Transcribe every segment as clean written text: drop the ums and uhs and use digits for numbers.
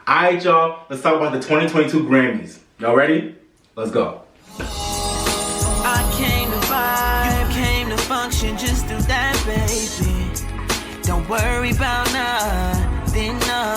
Alright, y'all, let's talk about the 2022 Grammys. Y'all ready? Let's go. I came to vibe, you came to function, just do that, baby. Don't worry about nothing, no.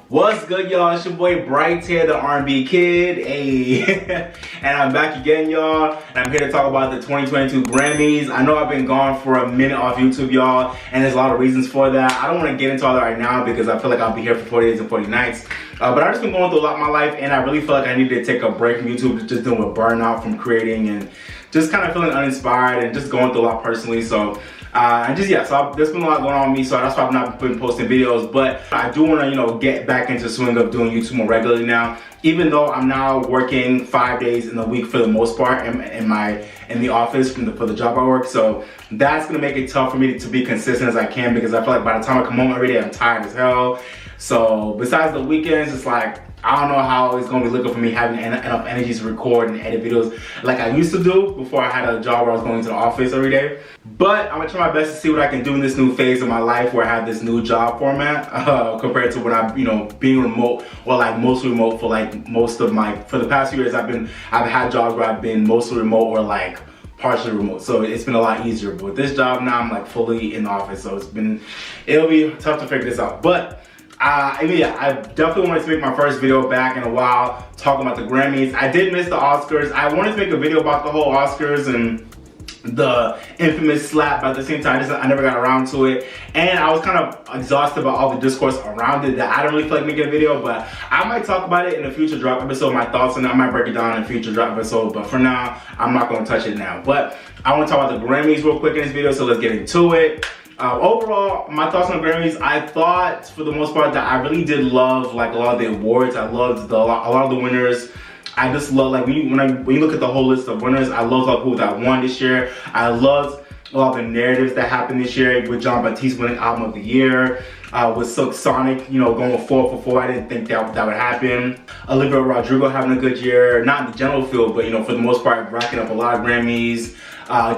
What's good, y'all? It's your boy Bright here, the R&B kid. Hey, and I'm back again, y'all. And I'm here to talk about the 2022 Grammys. I know I've been gone for a minute off YouTube, y'all, and there's a lot of reasons for that. I don't want to get into all that right now because I feel like I'll be here for 40 days and 40 nights. But I've just been going through a lot in my life, and I really feel like I need to take a break from YouTube, just dealing with burnout from creating and just kind of feeling uninspired and just going through a lot personally. So there's been a lot going on with me, so that's why I've not been posting videos. But I do want to, get back into swing of doing YouTube more regularly now. Even though I'm now working 5 days in the week for the most part in the office for the job I work, so that's gonna make it tough for me to be consistent as I can, because I feel like by the time I come home every day, I'm tired as hell. So besides the weekends, it's like I don't know how it's gonna be looking for me having enough energy to record and edit videos like I used to do before I had a job where I was going to the office every day. But I'm gonna try my best to see what I can do in this new phase of my life where I have this new job format compared to when I'm, being remote, or like mostly remote for like for the past few years. I've had jobs where I've been mostly remote or like partially remote, so it's been a lot easier. But with this job now, I'm like fully in the office, so it'll be tough to figure this out. But I definitely wanted to make my first video back in a while talking about the Grammys. I did miss the Oscars. I wanted to make a video about the whole Oscars and the infamous slap, but at the same time I never got around to it, and I was kind of exhausted about all the discourse around it that I don't really feel like making a video. But I might talk about it in a future drop episode, my thoughts on it. I might break it down in a future drop episode, but for now I'm not going to touch it now. But I want to talk about the Grammys real quick in this video, so let's get into it. Overall, my thoughts on the Grammys, I thought for the most part that I really did love like a lot of the awards. I loved a lot of the winners. I just love, like, when you look at the whole list of winners, I love like who that won this year. I loved a lot of the narratives that happened this year, with Jon Batiste winning Album of the Year, with Silk Sonic, going 4 for 4. I didn't think that would happen. Olivia Rodrigo having a good year, not in the general field, but for the most part, racking up a lot of Grammys.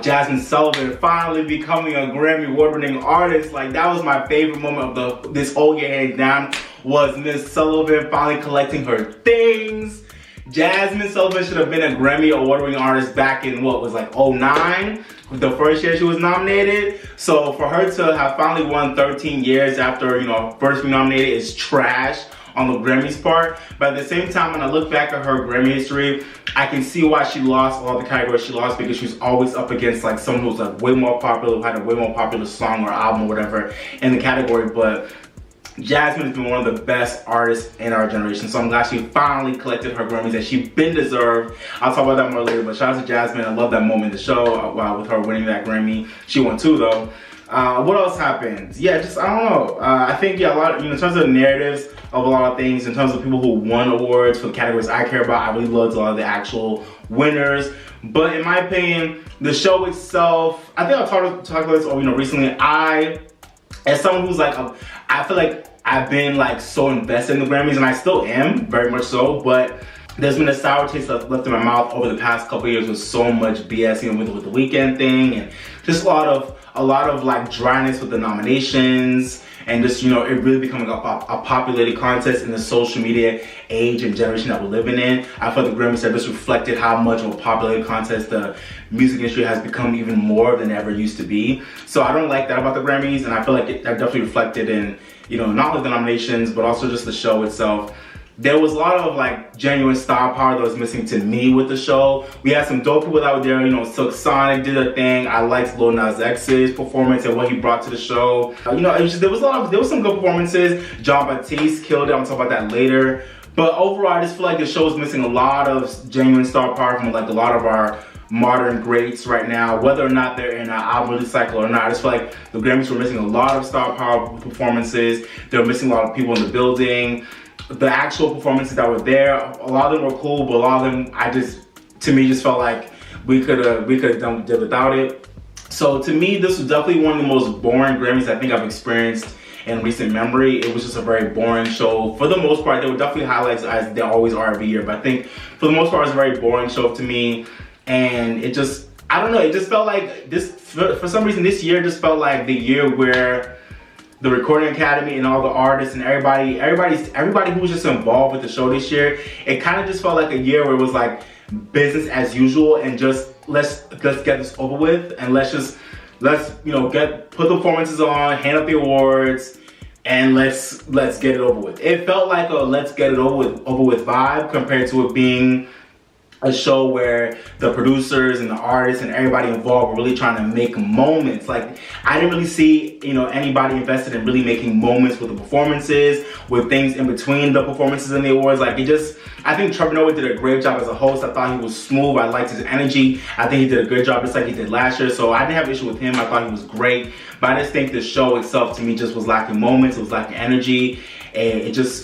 Jasmine Sullivan finally becoming a Grammy award-winning artist. Like, that was my favorite moment of this whole year, hands down, was Miss Sullivan finally collecting her things. Jasmine Sullivan should have been a Grammy award-winning artist back in what was like 09, the first year she was nominated. So for her to have finally won 13 years after first being nominated is trash on the Grammys part. But at the same time, when I look back at her Grammy history, I can see why she lost all the categories she lost, because she was always up against like someone who was like way more popular, who had a way more popular song or album or whatever in the category. But Jasmine has been one of the best artists in our generation, so I'm glad she finally collected her Grammys that she's been deserved. I'll talk about that more later, but shout out to Jasmine. I love that moment in the show with her winning that Grammy. She won 2 though. What else happened? Yeah, I don't know. I think a lot, in terms of the narratives of a lot of things, in terms of people who won awards for the categories I care about, I really loved a lot of the actual winners. But in my opinion, the show itself, I think I've talked about this recently. As someone who's like, I feel like I've been like so invested in the Grammys, and I still am, very much so, but there's been a sour taste left in my mouth over the past couple years with so much BS, with the Weeknd thing, and just a lot of like dryness with the nominations, and just it really becoming a popularity contest in the social media age and generation that we're living in. I feel the Grammys have just reflected how much of a popularity contest the music industry has become, even more than ever used to be. So I don't like that about the Grammys, and I feel like that definitely reflected in not only the nominations but also just the show itself. There was a lot of like genuine star power that was missing to me with the show. We had some dope people out there, Silk Sonic did a thing. I liked Lil Nas X's performance and what he brought to the show. There was some good performances. Jon Batiste killed it. I'm talking about that later. But overall, I just feel like the show is missing a lot of genuine star power from like a lot of our modern greats right now, whether or not they're in an album release cycle or not. I just feel like the Grammys were missing a lot of star power performances. They were missing a lot of people in the building. The actual performances that were there, a lot of them were cool, but a lot of them, to me, just felt like we could have done without it. So to me, this was definitely one of the most boring Grammys I think I've experienced in recent memory. It was just a very boring show. For the most part, there were definitely highlights, as there always are every year, but I think for the most part, it was a very boring show to me. And it just, I don't know, it just felt like this, for some reason, this year just felt like the year where the Recording Academy and all the artists and everybody who was just involved with the show this year, it kind of just felt like a year where it was like business as usual, and just let's get this over with, and let's you know put the performances on, hand out the awards, and let's get it over with. It felt like a let's get it over with vibe, compared to it being a show where the producers and the artists and everybody involved were really trying to make moments. Like, I didn't really see, you know, anybody invested in really making moments with the performances, with things in between the performances and the awards. Like, I think Trevor Noah did a great job as a host. I thought he was smooth. I liked his energy. I think he did a good job, just like he did last year. So I didn't have an issue with him. I thought he was great. But I just think the show itself, to me, just was lacking moments. It was lacking energy. And it just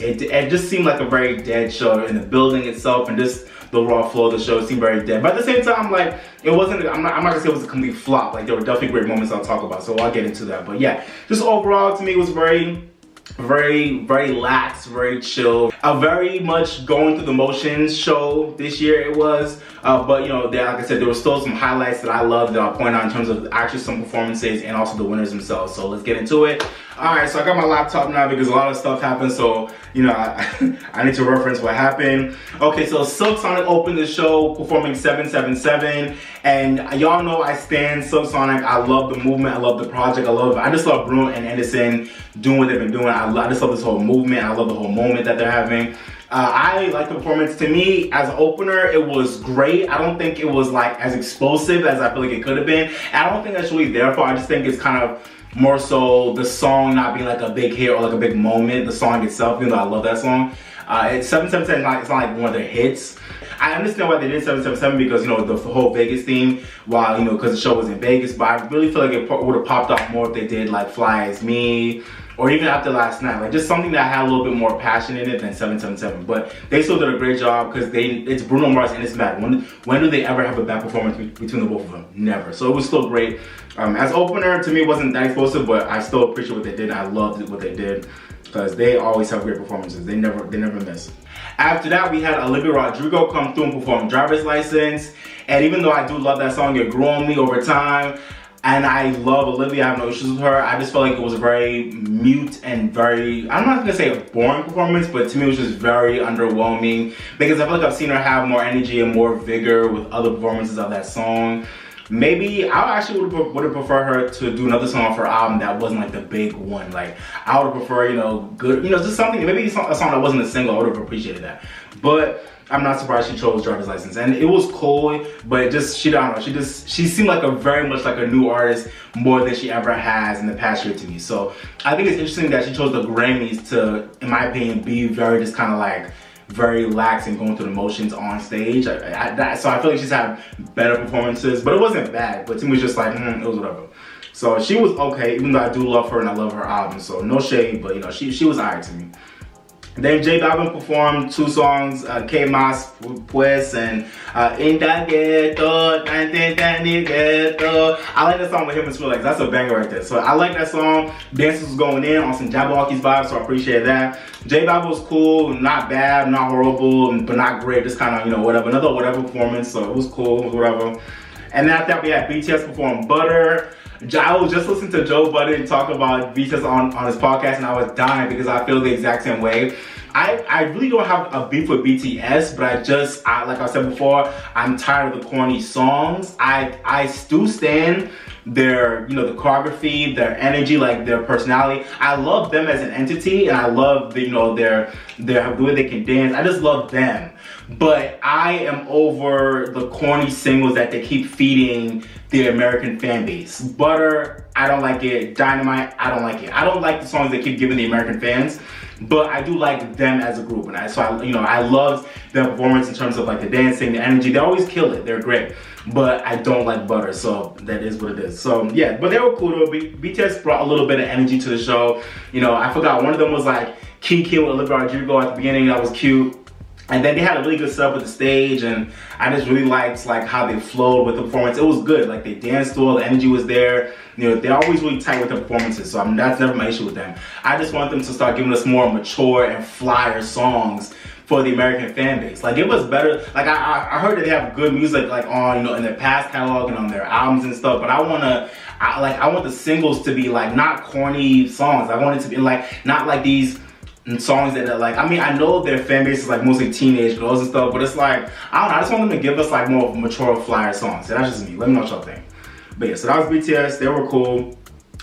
seemed like a very dead show. In the building itself, and just the raw flow of the show seemed very dead. But at the same time, like, it wasn't, I'm not gonna say it was a complete flop. Like, there were definitely great moments I'll talk about, so I'll get into that. But yeah, just overall, to me, it was very lax, very chill. A very much going through the motions show this year it was. But you know, like I said, there were still some highlights that I loved that I'll point out in terms of actually some performances and also the winners themselves. So let's get into it. Alright, so I got my laptop now because a lot of stuff happened, so you know, I need to reference what happened. Okay, so Silk Sonic opened the show performing 777, and y'all know I stand Silk Sonic. I love the movement, I love the project, I just love Bruno and Anderson doing what they've been doing. I just love this whole movement, I love the whole moment that they're having. I like the performance. To me, as an opener, it was great. I don't think it was like as explosive as I feel like it could have been. I don't think that's really their fault. I just think it's kind of more so the song not being like a big hit or like a big moment. The song itself, even though I love that song. It's 777, it's not like one of their hits. I understand why they did 777 because, you know, the whole Vegas theme, while, you know, because the show was in Vegas, but I really feel like it would have popped off more if they did like Fly As Me, or even After Last Night, like just something that had a little bit more passion in it than 777. But they still did a great job because it's Bruno Mars and it's Matt. When do they ever have a bad performance between the both of them? Never. So it was still great. As opener, to me, it wasn't that explosive, but I still appreciate what they did. I loved what they did because they always have great performances. They never miss. After that, we had Olivia Rodrigo come through and perform Driver's License. And even though I do love that song, it grew on me over time. And I love Olivia, I have no issues with her. I just felt like it was a very mute and very, I'm not gonna say a boring performance, but to me it was just very underwhelming because I feel like I've seen her have more energy and more vigor with other performances of that song. Maybe I actually would have preferred her to do another song off her album that wasn't like the big one. Like, I would have preferred, you know, good, you know, just something, maybe a song that wasn't a single. I would have appreciated that. But I'm not surprised she chose Driver's License, and it was cool, but it just, I don't know, she seemed like very much like a new artist more than she ever has in the past year to me. So I think it's interesting that she chose the Grammys to, in my opinion, be very just kind of like very lax and going through the motions on stage. So I feel like she's had better performances, but it wasn't bad. But to me, it was just like, it was whatever. So she was okay, even though I do love her and I love her album. So no shade, but you know, she was alright to me. Then J Balvin performed two songs, Que Más Pues and In Da Ghetto, I like that song with him and Skrillex. That's a banger right there. So I like that song. Dancers was going in on some Jabberwockies vibes, so I appreciate that. J Balvin was cool, not bad, not horrible, but not great. Just kind of, you know, whatever. Another whatever performance, so it was cool, whatever. And then after that, we had BTS perform Butter. I was just listening to Joe Budden talk about BTS on his podcast, and I was dying because I feel the exact same way. I really don't have a beef with BTS, but like I said before, I'm tired of the corny songs. I do stand their, you know, the choreography, their energy, like their personality. I love them as an entity, and I love the, you know, the way they can dance. I just love them. But I am over the corny singles that they keep feeding the American fan base. Butter, I don't like it. Dynamite, I don't like it. I don't like the songs they keep giving the American fans, but I do like them as a group. And I loved their performance in terms of like the dancing, the energy. They always kill it. They're great. But I don't like Butter, so that is what it is. So yeah, but they were cool though. BTS brought a little bit of energy to the show. You know, I forgot, one of them was like Kiki with Olivia Rodrigo at the beginning. That was cute. And then they had a really good setup with the stage, and I just really liked like how they flowed with the performance. It was good. Like, they danced well, the energy was there. You know, they're always really tight with their performances, so that's never my issue with them. I just want them to start giving us more mature and flyer songs for the American fan base. Like, it was better. Like, I heard that they have good music, like, on, you know, in their past catalog and on their albums and stuff, but I want the singles to be, like, not corny songs. I want it to be, like, not like these songs that are, like, I mean, I know their fan base is, like, mostly teenage girls and stuff, but it's like, I don't know, I just want them to give us, like, more mature, flyer songs. So that's just me. Let me know what y'all think. But yeah, so that was BTS. They were cool.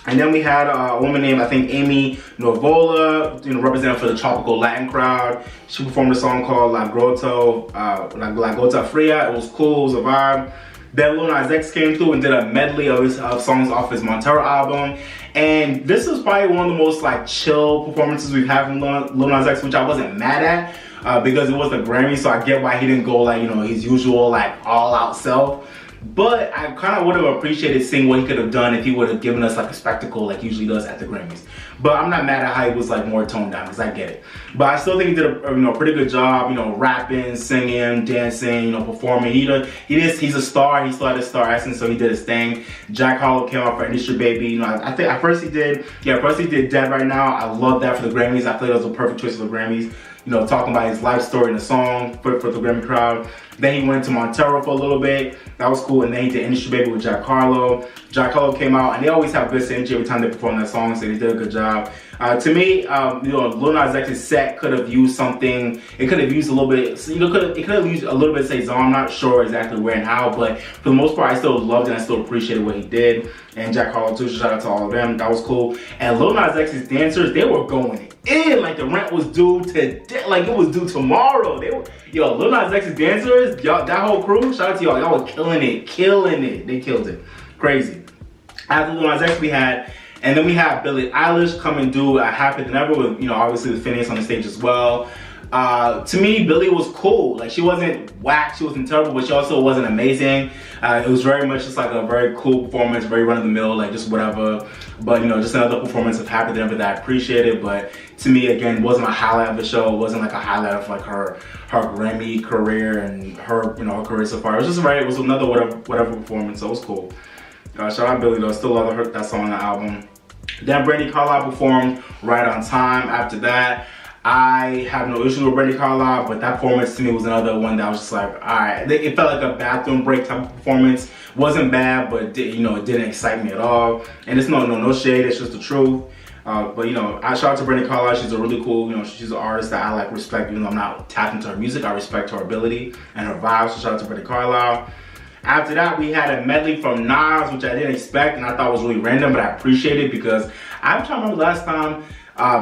And then we had a woman named, I think, Amy Novola, you know, representing for the tropical Latin crowd. She performed a song called La Gota Fria. It was cool, it was a vibe. Then Lil Nas X came through and did a medley of songs off his Montero album. And this is probably one of the most, like, chill performances we've had from Lil Nas X, which I wasn't mad at because it was the Grammy, so I get why he didn't go, like, you know, his usual, like, all-out self. But I kind of would have appreciated seeing what he could have done if he would have given us, like, a spectacle like he usually does at the Grammys. But I'm not mad at how he was, like, more toned down, because I get it. But I still think he did a you know, pretty good job, you know, rapping, singing, dancing, you know, performing. He's a star. He still had his star essence, so he did his thing. Jack Harlow came out for Industry Baby. You know, I think at first he did Dead Right Now. I love that for the Grammys. I feel like that was a perfect choice for the Grammys. You know, talking about his life story in the song for the Grammy crowd. Then he went to Montero for a little bit. That was cool. And then he did Industry Baby with Jack Harlow. Jack Harlow came out, and they always have good synergy every time they perform that song, so they did a good job. To me, you know, Lil Nas X's set could have used something. It could have used a little bit. You know, it could have used a little bit of Saison. I'm not sure exactly where and how, but for the most part, I still loved it. I still appreciated what he did. And Jack Harlow too. So shout out to all of them. That was cool. And Lil Nas X's dancers, they were going in like the rent was due today, like it was due tomorrow. They were, yo, Lil Nas X's dancers, y'all, that whole crew, shout out to y'all. Y'all were killing it. They killed it. Crazy. After Lil Nas X, we had Billie Eilish come and do Happier Than Ever with, you know, obviously with Phineas on the stage as well. To me, Billie was cool. Like, she wasn't whack, she wasn't terrible, but she also wasn't amazing. It was very much just like a very cool performance, very run-of-the-mill, like just whatever. But, you know, just another performance of Happier Than Ever that I appreciated. But to me, again, wasn't a highlight of the show. It wasn't like a highlight of like her Grammy career and her, you know, her career so far. It was just it was another whatever performance, so it was cool. Shout out Billie though, still love that song on the album. Then Brandi Carlile performed Right on Time. After that, I have no issue with Brandi Carlile, but that performance to me was another one that I was just like, alright. It felt like a bathroom break type of performance. Wasn't bad, but you know, it didn't excite me at all. And it's no shade, it's just the truth. But you know, I shout out to Brandi Carlile. She's a really cool, you know, she's an artist that I like, respect. Even though I'm not tapped into her music, I respect her ability and her vibe. So shout out to Brandi Carlile. After that, we had a medley from Nas, which I didn't expect and I thought was really random, but I appreciate it because I'm trying to remember last time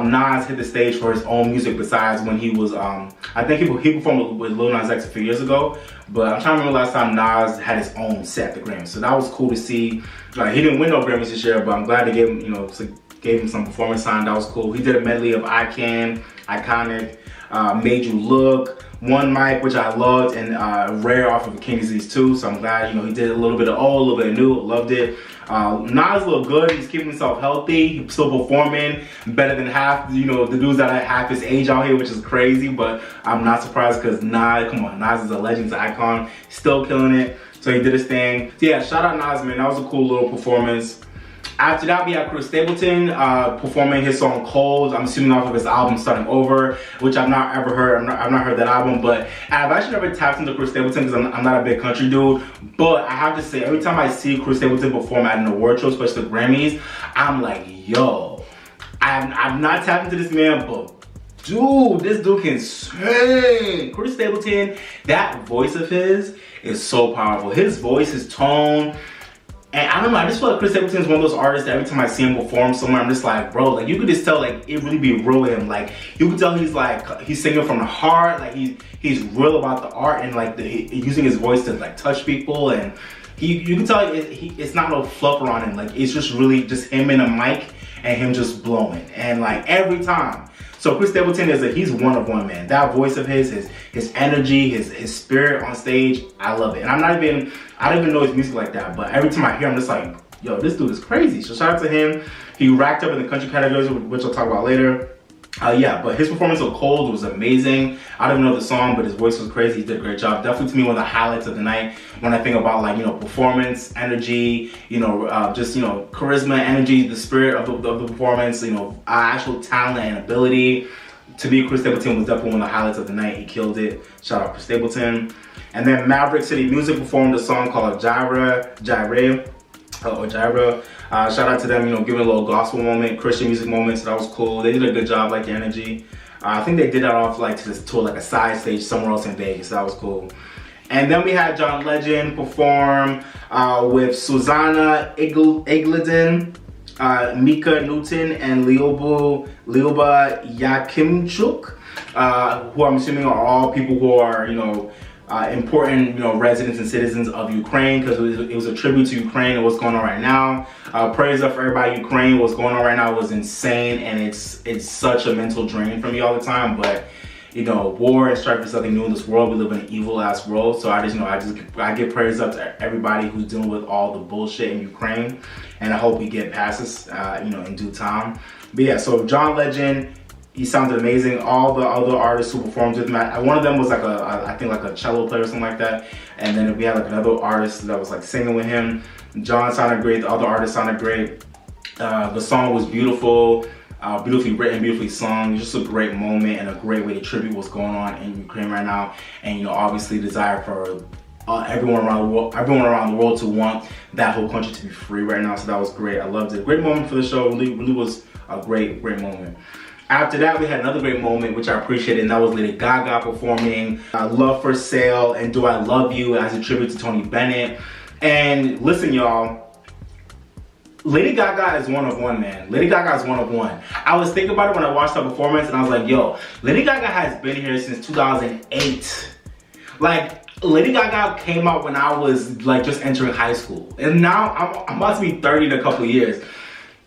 Nas hit the stage for his own music besides when he was, I think he performed with Lil Nas X a few years ago, but I'm trying to remember last time Nas had his own set at the Grammys. So that was cool to see. Like, he didn't win no Grammys this year, but I'm glad they gave him, you know, gave him some performance time. That was cool. He did a medley of I Can, Iconic, Made You Look, One Mic, which I loved, and Rare off of King Disease 2. So I'm glad, you know, he did a little bit of old, a little bit of new. Loved it. Nas looked good. He's keeping himself healthy. He's still performing better than half, you know, the dudes that are half his age out here, which is crazy. But I'm not surprised because Nas, come on, Nas is a legend, he's an icon. Still killing it. So he did his thing. So yeah, shout out Nas, man. That was a cool little performance. After that, we had Chris Stapleton performing his song Cold. I'm assuming off of his album Starting Over, which I've not ever heard. I've not heard that album, but I've actually never tapped into Chris Stapleton because I'm not a big country dude. But I have to say, every time I see Chris Stapleton perform at an award show, especially the Grammys, I'm like, yo, I'm not tapped into this man, but dude, this dude can sing. Chris Stapleton, that voice of his is so powerful. His voice, his tone. And I don't know, I just feel like Chris Stapleton is one of those artists that every time I see him perform somewhere, I'm just like, bro, like you could just tell, like it really be real with him. Like you could tell he's like, he's singing from the heart, like he's real about the art and like using his voice to like touch people, and you can tell it's not no fluff around him. Like it's just really just him and a mic and him just blowing, and like every time. So Chris Stapleton he's one of one, man. That voice of his energy, his spirit on stage, I love it. And I don't even know his music like that, but every time I hear him, I'm just like, yo, this dude is crazy. So shout out to him. He racked up in the country categories, which I'll talk about later. Yeah, but his performance of Cold was amazing. I don't even know the song, but his voice was crazy. He did a great job. Definitely to me one of the highlights of the night when I think about, like, you know, performance, energy, you know, just, you know, charisma, energy, the spirit of the performance, you know, actual talent and ability. to me, Chris Stapleton was definitely one of the highlights of the night. He killed it. Shout out Chris Stapleton. And then Maverick City Music performed a song called Gyra. Shout out to them, you know, giving a little gospel moment, Christian music moment, so that was cool. They did a good job, like the energy. I think they did that off like to like a side stage somewhere else in Vegas, so that was cool. And then we had John Legend perform with Susanna Egladin, Mika Newton, and Lioba Yakimchuk, who I'm assuming are all people who are, you know, important, you know, residents and citizens of Ukraine, because it was a tribute to Ukraine and what's going on right now. Prayers up for everybody in Ukraine. What's going on right now was insane, and it's such a mental drain for me all the time. But you know, war and strife is something new in this world. We live in an evil ass world, so I give prayers up to everybody who's dealing with all the bullshit in Ukraine, and I hope we get past this, you know, in due time. But yeah, so John Legend, he sounded amazing. All the other artists who performed with him, one of them was like I think like a cello player or something like that, and then we had like another artist that was like singing with him. John sounded great. The other artists sounded great. The song was beautiful. Beautifully written, beautifully sung, just a great moment and a great way to tribute what's going on in Ukraine right now. And you know, obviously desire for everyone around the world to want that whole country to be free right now. So that was great. I loved it. Great moment for the show. Really was a great moment. After that, we had another great moment, which I appreciated, and that was Lady Gaga performing Love for Sale and Do I Love You as a tribute to Tony Bennett. And listen, y'all, Lady Gaga is one of one, man. Lady Gaga is one of one. I was thinking about it when I watched her performance, and I was like, yo, Lady Gaga has been here since 2008. Like, Lady Gaga came out when I was like just entering high school. And now I'm about to be 30 in a couple of years.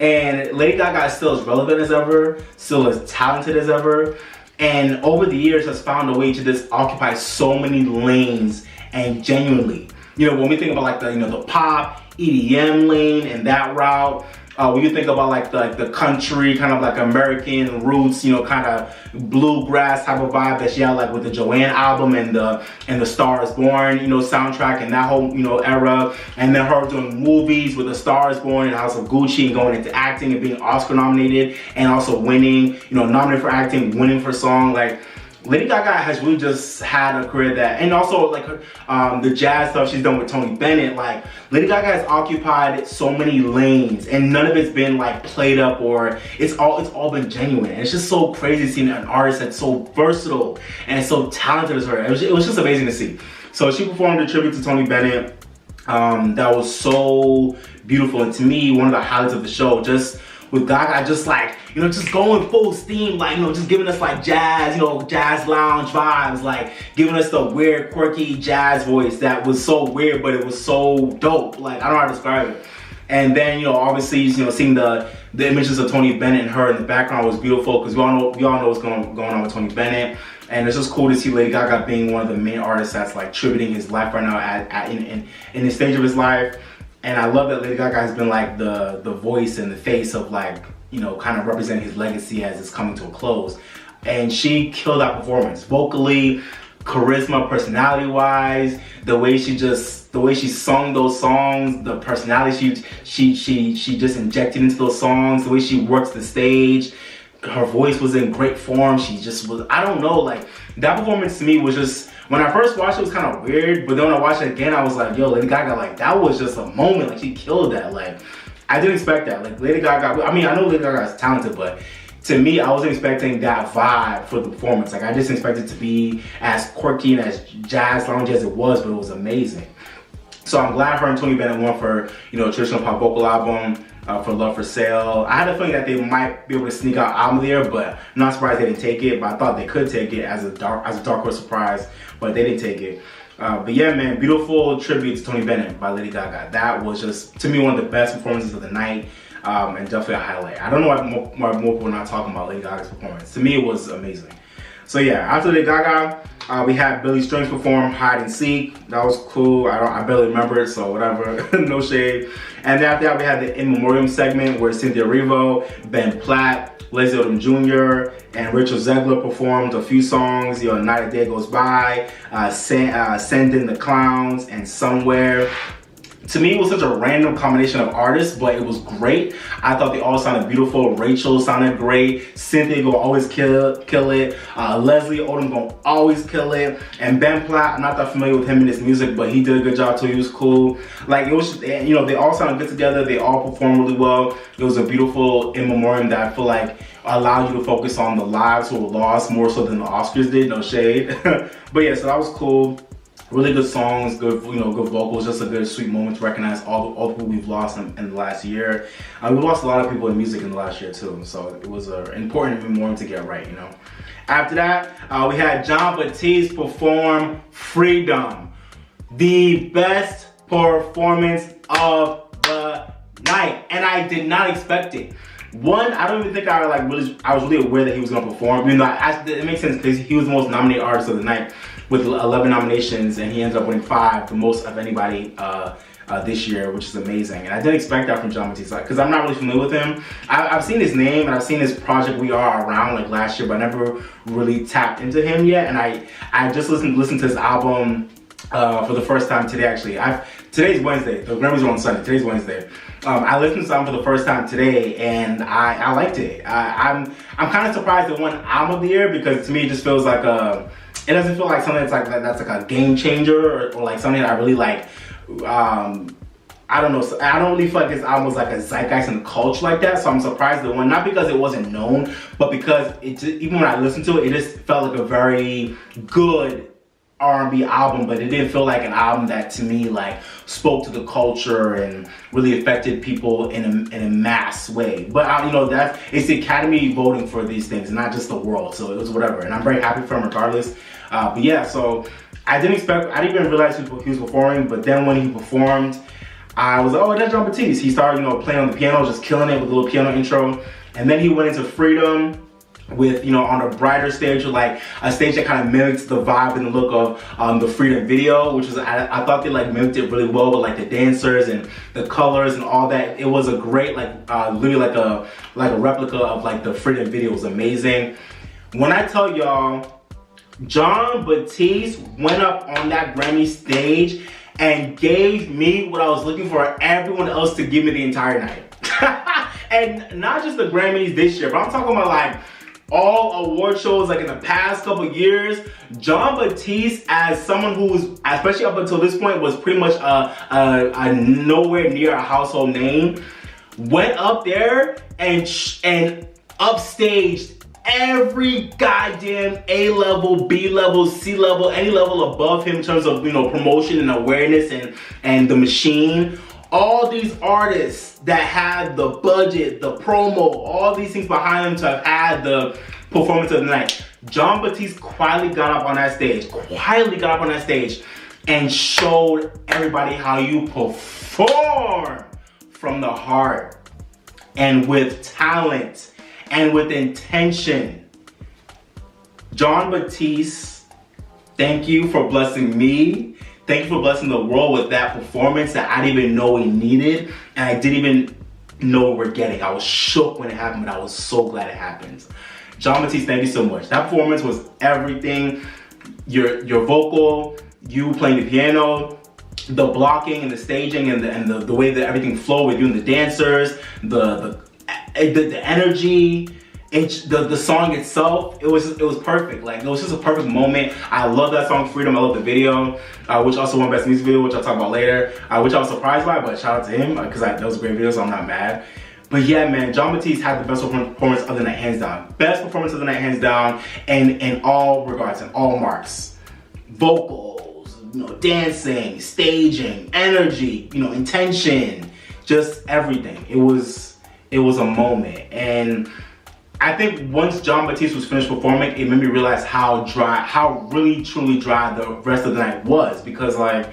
And Lady Gaga is still as relevant as ever, still as talented as ever. And over the years has found a way to just occupy so many lanes, and genuinely, you know, when we think about like the, you know, the pop, EDM lane and that route, when you think about like the country, kind of like American roots, you know, kind of bluegrass type of vibe that she had like with the Joanne album and the Star Is Born, you know, soundtrack and that whole, you know, era, and then her doing movies with the Star Is Born and House of Gucci and going into acting and being Oscar nominated and also winning, you know, nominated for acting, winning for song. Like, Lady Gaga has really just had a career that, and also like the jazz stuff she's done with Tony Bennett, like Lady Gaga has occupied so many lanes and none of it's been like played up, or it's all been genuine. And it's just so crazy seeing an artist that's so versatile and so talented as her. It was just amazing to see. So she performed a tribute to Tony Bennett that was so beautiful, and to me, one of the highlights of the show, just with Gaga just like, you know, just going full steam, like, you know, just giving us like jazz, you know, jazz lounge vibes, like giving us the weird, quirky jazz voice that was so weird, but it was so dope. Like, I don't know how to describe it. And then, you know, obviously, you know, seeing the images of Tony Bennett and her in the background was beautiful, because we all know what's going on with Tony Bennett. And it's just cool to see Lady Gaga being one of the main artists that's like tributing his life right now in the stage of his life. And I love that Lady Gaga has been like the voice and the face of like, you know, kind of representing his legacy as it's coming to a close. And she killed that performance. Vocally, charisma, personality-wise, the way she sung those songs, the personality she just injected into those songs, the way she works the stage. Her voice was in great form. She just was, I don't know, like that performance to me was just, when I first watched it, it was kind of weird, but then when I watched it again, I was like, yo, Lady Gaga, like, that was just a moment. Like, she killed that. Like, I didn't expect that. Like, Lady Gaga, I mean, I know Lady Gaga is talented, but to me, I wasn't expecting that vibe for the performance. Like, I just expected it to be as quirky and as jazz lounge as it was, but it was amazing. So I'm glad her and Tony Bennett won for, you know, traditional pop vocal album. For Love for Sale. I had a feeling that they might be able to sneak out album there, but I'm not surprised they didn't take it. But I thought they could take it as a dark horse surprise, but they didn't take it. But yeah, man, beautiful tribute to Tony Bennett by Lady Gaga. That was just, to me, one of the best performances of the night, and definitely a highlight. I don't know why more people are not talking about Lady Gaga's performance. To me, it was amazing. So yeah, after Lady Gaga, we had Billy Strings perform Hide and Seek. That was cool. I barely remember it, so whatever. No shade. And then after that, we had the In Memoriam segment where Cynthia Erivo, Ben Platt, Leslie Odom Jr., and Rachel Zegler performed a few songs. You know, Night a Day Goes By, Send in the Clowns, and Somewhere. to me, it was such a random combination of artists, but it was great. I thought they all sounded beautiful. Rachel sounded great. Cynthia gonna always kill it. Leslie Odom gonna always kill it. And Ben Platt, I'm not that familiar with him in his music, but he did a good job too. He was cool. Like, it was just, you know, they all sounded good together. They all performed really well. It was a beautiful in memoriam that I feel like allowed you to focus on the lives who were lost more so than the Oscars did. No shade. But yeah, so that was cool. Really good songs, good, you know, good vocals, just a good sweet moment to recognize all the people we've lost in the last year. We lost a lot of people in music in the last year too, so it was an important memorial to get right, you know. After that, we had Jon Batiste perform Freedom, the best performance of the night, and I did not expect it. One, I don't even think I was really aware that he was gonna perform. You know, it makes sense because he was the most nominated artist of the night with 11 nominations, and he ended up winning 5, the most of anybody this year, which is amazing. And I didn't expect that from Jon Batiste, because I'm not really familiar with him. I've seen his name and I've seen his project We Are Around like last year, but I never really tapped into him yet. And I just listened to his album for the first time today. Actually, today's Wednesday. The Grammys are on Sunday. Today's Wednesday. I listened to something for the first time today, and I liked it. I'm kind of surprised it won Album of the Year, because to me it just feels like it doesn't feel like something that's like a game changer, or like something that I really like. I don't know. I don't really feel like this album was like a zeitgeist in the culture like that. So I'm surprised it won, not because it wasn't known, but because even when I listened to it, it just felt like a very good R&B album, but it didn't feel like an album that to me like spoke to the culture and really affected people in a mass way. But you know, it's the Academy voting for these things, not just the world. So it was whatever, and I'm very happy for him regardless. But yeah, so I didn't even realize he was performing. But then when he performed, I was like, oh, that's Jon Batiste. He started, you know, playing on the piano, just killing it with a little piano intro, and then he went into Freedom with, you know, on a brighter stage, with like a stage that kind of mimics the vibe and the look of the Freedom video, which is, I thought they like mimicked it really well with like the dancers and the colors and all that. It was a great, like literally like a replica of like the Freedom video. It was amazing. When I tell y'all, Jon Batiste went up on that Grammy stage and gave me what I was looking for everyone else to give me the entire night. And not just the Grammys this year, but I'm talking about like all award shows like in the past couple years. Jon Batiste, as someone who was, especially up until this point, was pretty much a nowhere near a household name, went up there and upstaged every goddamn A-level, B-level, C-level, any level above him in terms of, you know, promotion and awareness and the machine. All these artists that had the budget, the promo, all these things behind them to have had the performance of the night. Jon Batiste quietly got up on that stage, and showed everybody how you perform from the heart and with talent and with intention. Jon Batiste, thank you for blessing me. Thank you for blessing the world with that performance that I didn't even know we needed, and I didn't even know we were getting. I was shook when it happened, but I was so glad it happened. Jon Batiste, thank you so much. That performance was everything. Your vocal, you playing the piano, the blocking and the staging and the way that everything flowed with you and the dancers, the energy. The song itself, it was perfect. Like, it was just a perfect moment. I love that song, Freedom. I love the video, which also won Best Music Video, which I'll talk about later, which I was surprised by, but shout out to him, because that was a great video, so I'm not mad. But yeah, man, Jon Batiste had the best performance of the night, hands down. Best performance of the night, hands down, and in all regards, in all marks. Vocals, you know, dancing, staging, energy, you know, intention, just everything. It was a moment. And I think once Jon Batiste was finished performing, it made me realize how really truly dry the rest of the night was, because like,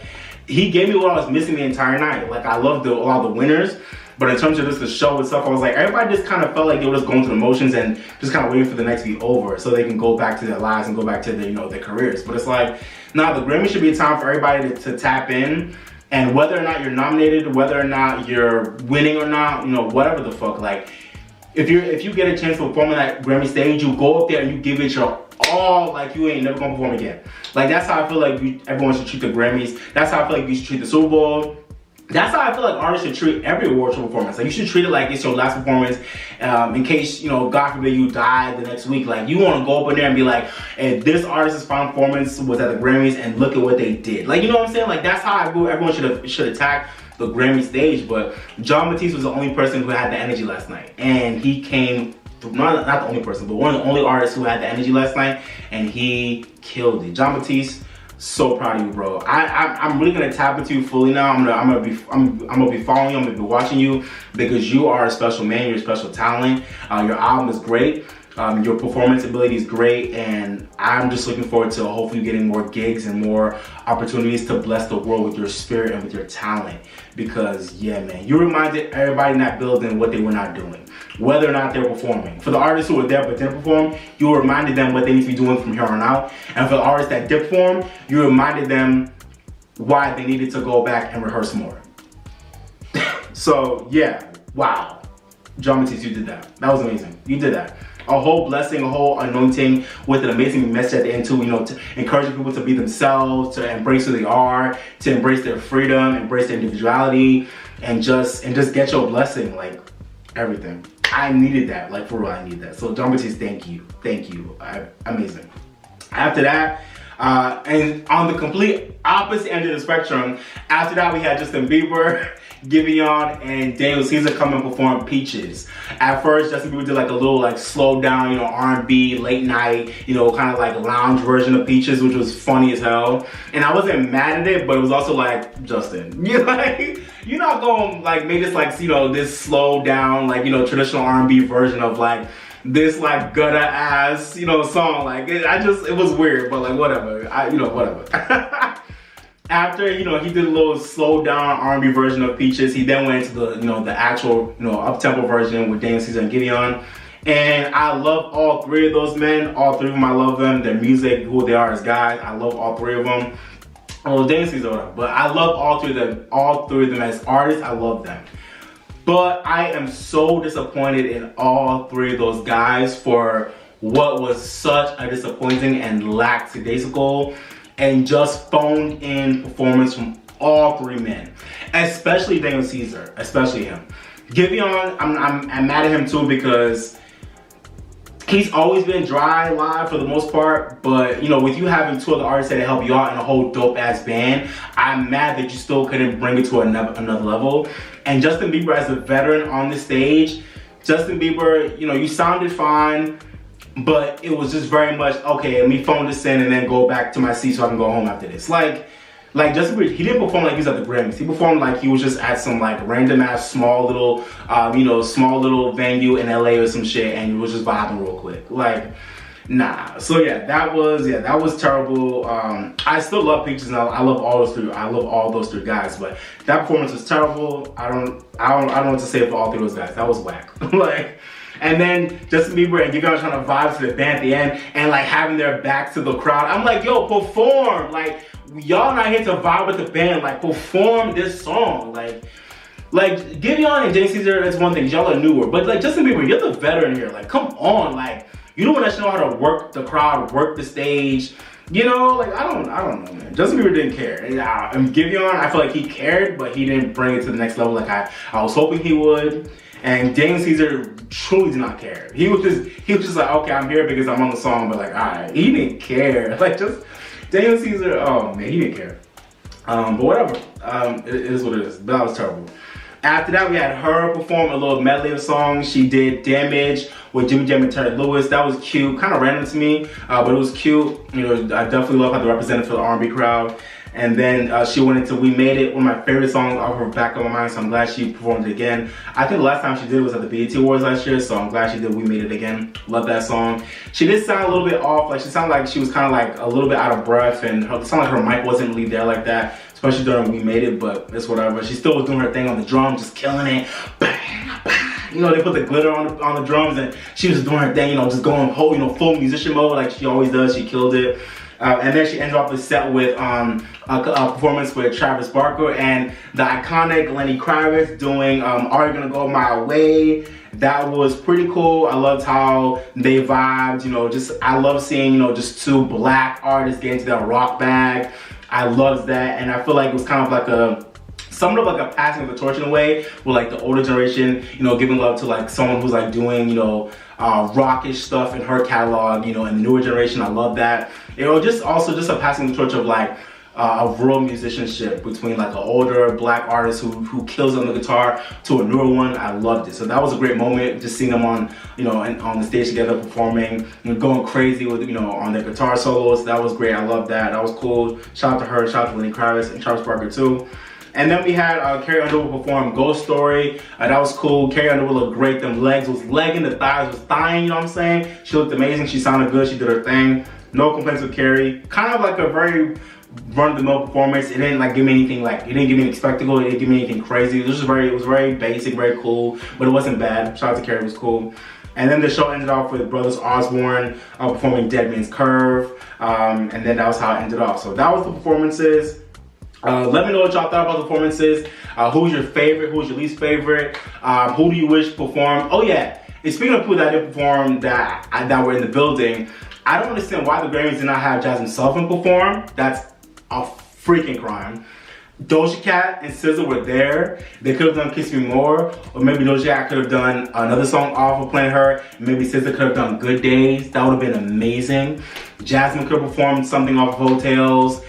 he gave me what I was missing the entire night. Like, I loved a lot of the winners, but in terms of just the show itself, I was like, everybody just kind of felt like they were just going through the motions and just kind of waiting for the night to be over so they can go back to their lives and go back to their, you know, their careers. But it's like, nah, the Grammy should be a time for everybody to tap in, and whether or not you're nominated, whether or not you're winning or not, you know, whatever the fuck, like, if you get a chance to perform on that Grammy stage, you go up there and you give it your all, like you ain't never gonna perform again. Like, that's how I feel like everyone should treat the Grammys. That's how I feel like you should treat the Super Bowl. That's how I feel like artists should treat every award show performance. Like, you should treat it like it's your last performance, in case, you know, God forbid you die the next week. Like, you want to go up in there and be like, hey, this artist's final performance was at the Grammys and look at what they did. Like, you know what I'm saying? Like, that's how I feel everyone should attack the Grammy stage. But John Batiste was the only person who had the energy last night, and he came. Not the only person, but one of the only artists who had the energy last night, and he killed it. John Batiste, so proud of you, bro. I'm really gonna tap into you fully now. I'm gonna be following you. I'm gonna be watching you because you are a special man. You're a special talent. Your album is great. Your performance ability is great, and I'm just looking forward to hopefully getting more gigs and more opportunities to bless the world with your spirit and with your talent. Because yeah, man, you reminded everybody in that building what they were not doing, whether or not they were performing. For the artists who were there but didn't perform, you reminded them what they need to be doing from here on out. And for the artists that did perform, you reminded them why they needed to go back and rehearse more. So yeah, wow. John Batiste, you did that. That was amazing. You did that. A whole blessing, a whole anointing with an amazing message at the end too, you know, to encourage people to be themselves, to embrace who they are, to embrace their freedom, embrace their individuality, and just get your blessing, like everything. I needed that, like for real, I needed that. So John Batiste, thank you. Amazing. After that, and on the complete opposite end of the spectrum, after that we had Justin Bieber, Giveon, and Daniel Caesar come and perform Peaches. At first, Justin Bieber did like a little like slow down, you know, R&B, late night, you know, kind of like lounge version of Peaches, which was funny as hell. And I wasn't mad at it, but it was also like, Justin, you're not going like make this like, you know, this slow down, like, you know, traditional R&B version of like this like gutter ass, you know, song. Like it was weird, but like whatever, whatever. After, you know, he did a little slow down R&B version of Peaches, he then went into the, you know, the actual, you know, up-tempo version with Daniel Caesar and Giveon. And I love all three of those men. All three of them, I love them. Their music, who they are as guys, I love all three of them. I love Daniel Caesar, but I love all three of them. All three of them as artists, I love them. But I am so disappointed in all three of those guys for what was such a disappointing and lackadaisical and just phoned in performance from all three men, especially Daniel Caesar, especially him. Giveon, I'm mad at him too because he's always been dry live for the most part, but you know, with you having two other artists that help you out in a whole dope ass band, I'm mad that you still couldn't bring it to another level. And Justin Bieber as a veteran on the stage, Justin Bieber, you know, you sounded fine, but it was just very much, okay, let me phone this in and then go back to my seat so I can go home after this. Like Justin Bieber, he didn't perform like he was at the Grammys. He performed like he was just at some like random ass small little, small little venue in LA or some shit, and he was just vibing real quick. Like, nah. So yeah, that was terrible. I still love Peaches and I love all those three. I love all those three guys, but that performance was terrible. I don't know what to say for all three of those guys. That was whack. Like. And then Justin Bieber and Giveon trying to vibe to the band at the end and like having their backs to the crowd. I'm like, yo, perform. Like, y'all not here to vibe with the band. Like, perform this song. Like Giveon and Daniel Caesar, that's one thing. Y'all are newer. But like Justin Bieber, you're the veteran here. Like, come on. Like, you don't want to know how to work the crowd, work the stage. You know, like, I don't know, man. Justin Bieber didn't care. And Giveon, I feel like he cared, but he didn't bring it to the next level like I was hoping he would. And Daniel Caesar truly did not care. He was just like, okay, I'm here because I'm on the song, but like, alright. He didn't care. Like, just Daniel Caesar, oh man, he didn't care. But whatever. It is what it is. But that was terrible. After that, we had her perform a little medley of songs. She did Damage with Jimmy Jam and Terry Lewis. That was cute. Kind of random to me, but it was cute. You know, I definitely love how they represented for the R&B crowd. And then she went into We Made It, one of my favorite songs off her Back of My Mind, so I'm glad she performed it again. I think the last time she did it was at the BET Awards last year, so I'm glad she did We Made It again. Love that song. She did sound a little bit off, like she sounded like she was kind of like a little bit out of breath, and it sounded like her mic wasn't really there like that, especially during We Made It, but it's whatever. She still was doing her thing on the drum, just killing it. Bang, bang. You know, they put the glitter on the drums, and she was doing her thing, you know, just going whole, you know, full musician mode like she always does. She killed it. And then she ended off the set with a performance with Travis Barker and the iconic Lenny Kravitz doing Are You Gonna Go My Way. That was pretty cool. I loved how they vibed, you know, I love seeing, you know, just two black artists get into their rock bag. I loved that, and I feel like it was kind of like a somewhat of like a passing of the torch in a way, with like the older generation, you know, giving love to like someone who's like doing, you know, rockish stuff in her catalog, you know, and the newer generation. I love that. You know, just also just a passing the torch of like a real musicianship between like an older black artist who kills on the guitar to a newer one. I loved it. So that was a great moment, just seeing them on, you know, on the stage together performing, you know, going crazy with, you know, on their guitar solos. That was great. I love that. That was cool. Shout out to her. Shout out to Lenny Kravitz and Charles Barker too. And then we had Carrie Underwood perform Ghost Story. That was cool. Carrie Underwood looked great. Them legs was legging, the thighs was thighing, you know what I'm saying? She looked amazing. She sounded good. She did her thing. No complaints with Carrie. Kind of like a very run-of-the-mill performance. It didn't like give me anything like, it didn't give me any spectacle. It didn't give me anything crazy. It was very basic, very cool, but it wasn't bad. Shout out to Carrie, it was cool. And then the show ended off with Brothers Osborne performing Dead Man's Curve. And then that was how it ended off. So that was the performances. Let me know what y'all thought about the performances. Who's your favorite? Who's your least favorite? Who do you wish performed? Oh yeah, and speaking of people that didn't perform that were in the building, I don't understand why the Grammys did not have Jasmine Sullivan perform. That's a freaking crime. Doja Cat and SZA were there. They could have done Kiss Me More, or maybe Doja Cat could have done another song off of Playing Her. Maybe SZA could have done Good Days. That would have been amazing. Jasmine could have performed something off of Hotels.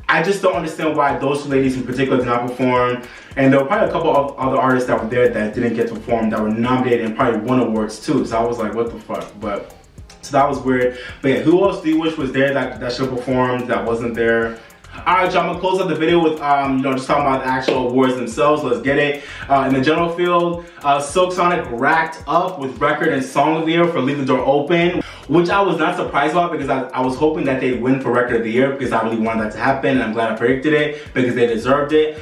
I just don't understand why those two ladies in particular did not perform. And there were probably a couple of other artists that were there that didn't get to perform, that were nominated and probably won awards too. So I was like, what the fuck? But so that was weird. But yeah, who else do you wish was there that should have performed that wasn't there? Alright, y'all, I'm gonna close up the video with you know, just talking about the actual awards themselves. Let's get it. In the general field, Silk Sonic racked up with record and song of the year for Leave the Door Open, which I was not surprised about because I was hoping that they'd win for record of the year because I really wanted that to happen, and I'm glad I predicted it because they deserved it.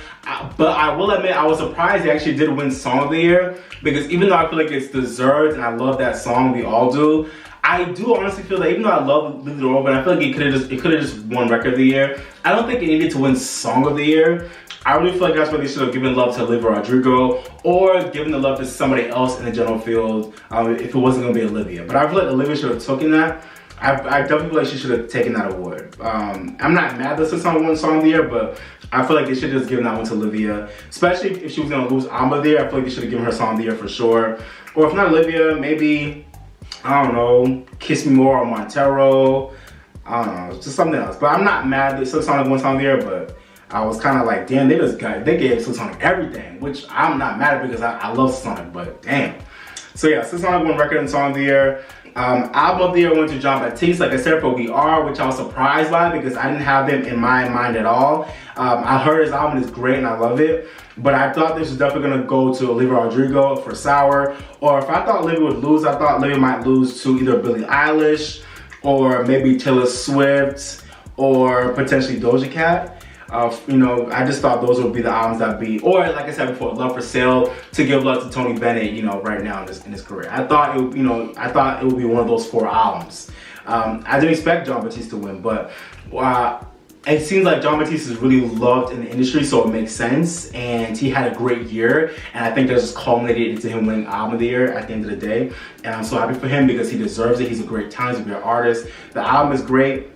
But I will admit, I was surprised they actually did win song of the year, because even though I feel like it's deserved and I love that song, we all do, I do honestly feel that even though I love Leave the Door Open, I feel like it could have just won record of the year. I don't think it needed to win song of the year. I really feel like that's why they should have given love to Olivia Rodrigo, or given the love to somebody else in the general field if it wasn't going to be Olivia. But I feel like Olivia should have taken that. I definitely feel like she should have taken that award. I'm not mad that Silk won song of the year, but I feel like they should have just given that one to Olivia. Especially if she was going to lose Alma there, I feel like they should have given her song of the year for sure. Or if not Olivia, maybe, I don't know, Kiss Me More or Montero. I don't know, just something else. But I'm not mad that Silk Sonic won song of the year, but I was kind of like, damn, they gave Silk Sonic everything, which I'm not mad at because I love Sonic, but damn. So yeah, Silk Sonic won record and song of the year. Album of the year went to Jon Batiste, like I said, for We Are, which I was surprised by because I didn't have them in my mind at all. I heard his album is great and I love it, but I thought this was definitely going to go to Olivia Rodrigo for Sour. Or if I thought Olivia would lose, I thought Olivia might lose to either Billie Eilish or maybe Taylor Swift or potentially Doja Cat. You know, I just thought those would be the albums that be, or like I said before, Love for Sale, to give love to Tony Bennett, you know, right now in his career. I thought it would, you know, I thought it would be one of those 4 albums. I didn't expect Jon Batiste to win, but it seems like Jon Batiste is really loved in the industry, so it makes sense. And he had a great year, and I think that just culminated into him winning Album of the Year at the end of the day. And I'm so happy for him because he deserves it. He's a great talent, he's a great artist. The album is great.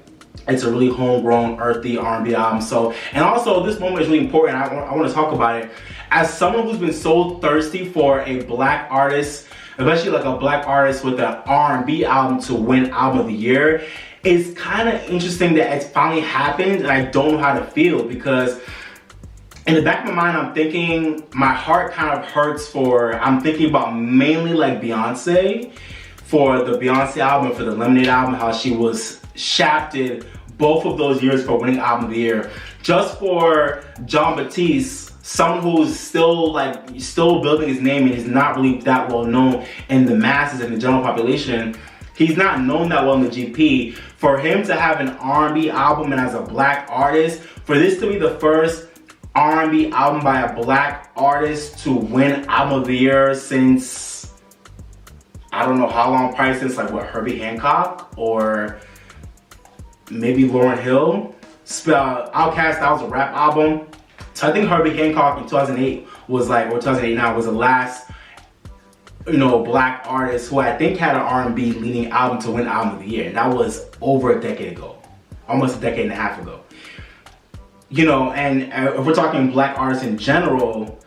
It's a really homegrown, earthy R&B album. So, and also this moment is really important. I want to talk about it. As someone who's been so thirsty for a black artist, especially like a black artist with an R&B album to win Album of the Year, it's kind of interesting that it's finally happened, and I don't know how to feel because in the back of my mind, I'm thinking, my heart kind of hurts for, I'm thinking about mainly like Beyonce, for the Beyonce album, for the Lemonade album, how she was shafted both of those years for winning Album of the Year. Just for Jon Batiste, someone who's still building his name and is not really that well known in the masses and the general population. He's not known that well in the GP. For him to have an R&B album and as a black artist, for this to be the first R&B album by a black artist to win Album of the Year since, I don't know how long, probably since like what, Herbie Hancock or maybe Lauryn Hill. Outkast, that was a rap album. So I think Herbie Hancock in 2008 was like, or 2008 now, was the last, you know, black artist who I think had an R&B leaning album to win Album of the Year. And that was over a decade ago, almost a decade and a half ago. you know, and if we're talking black artists in general,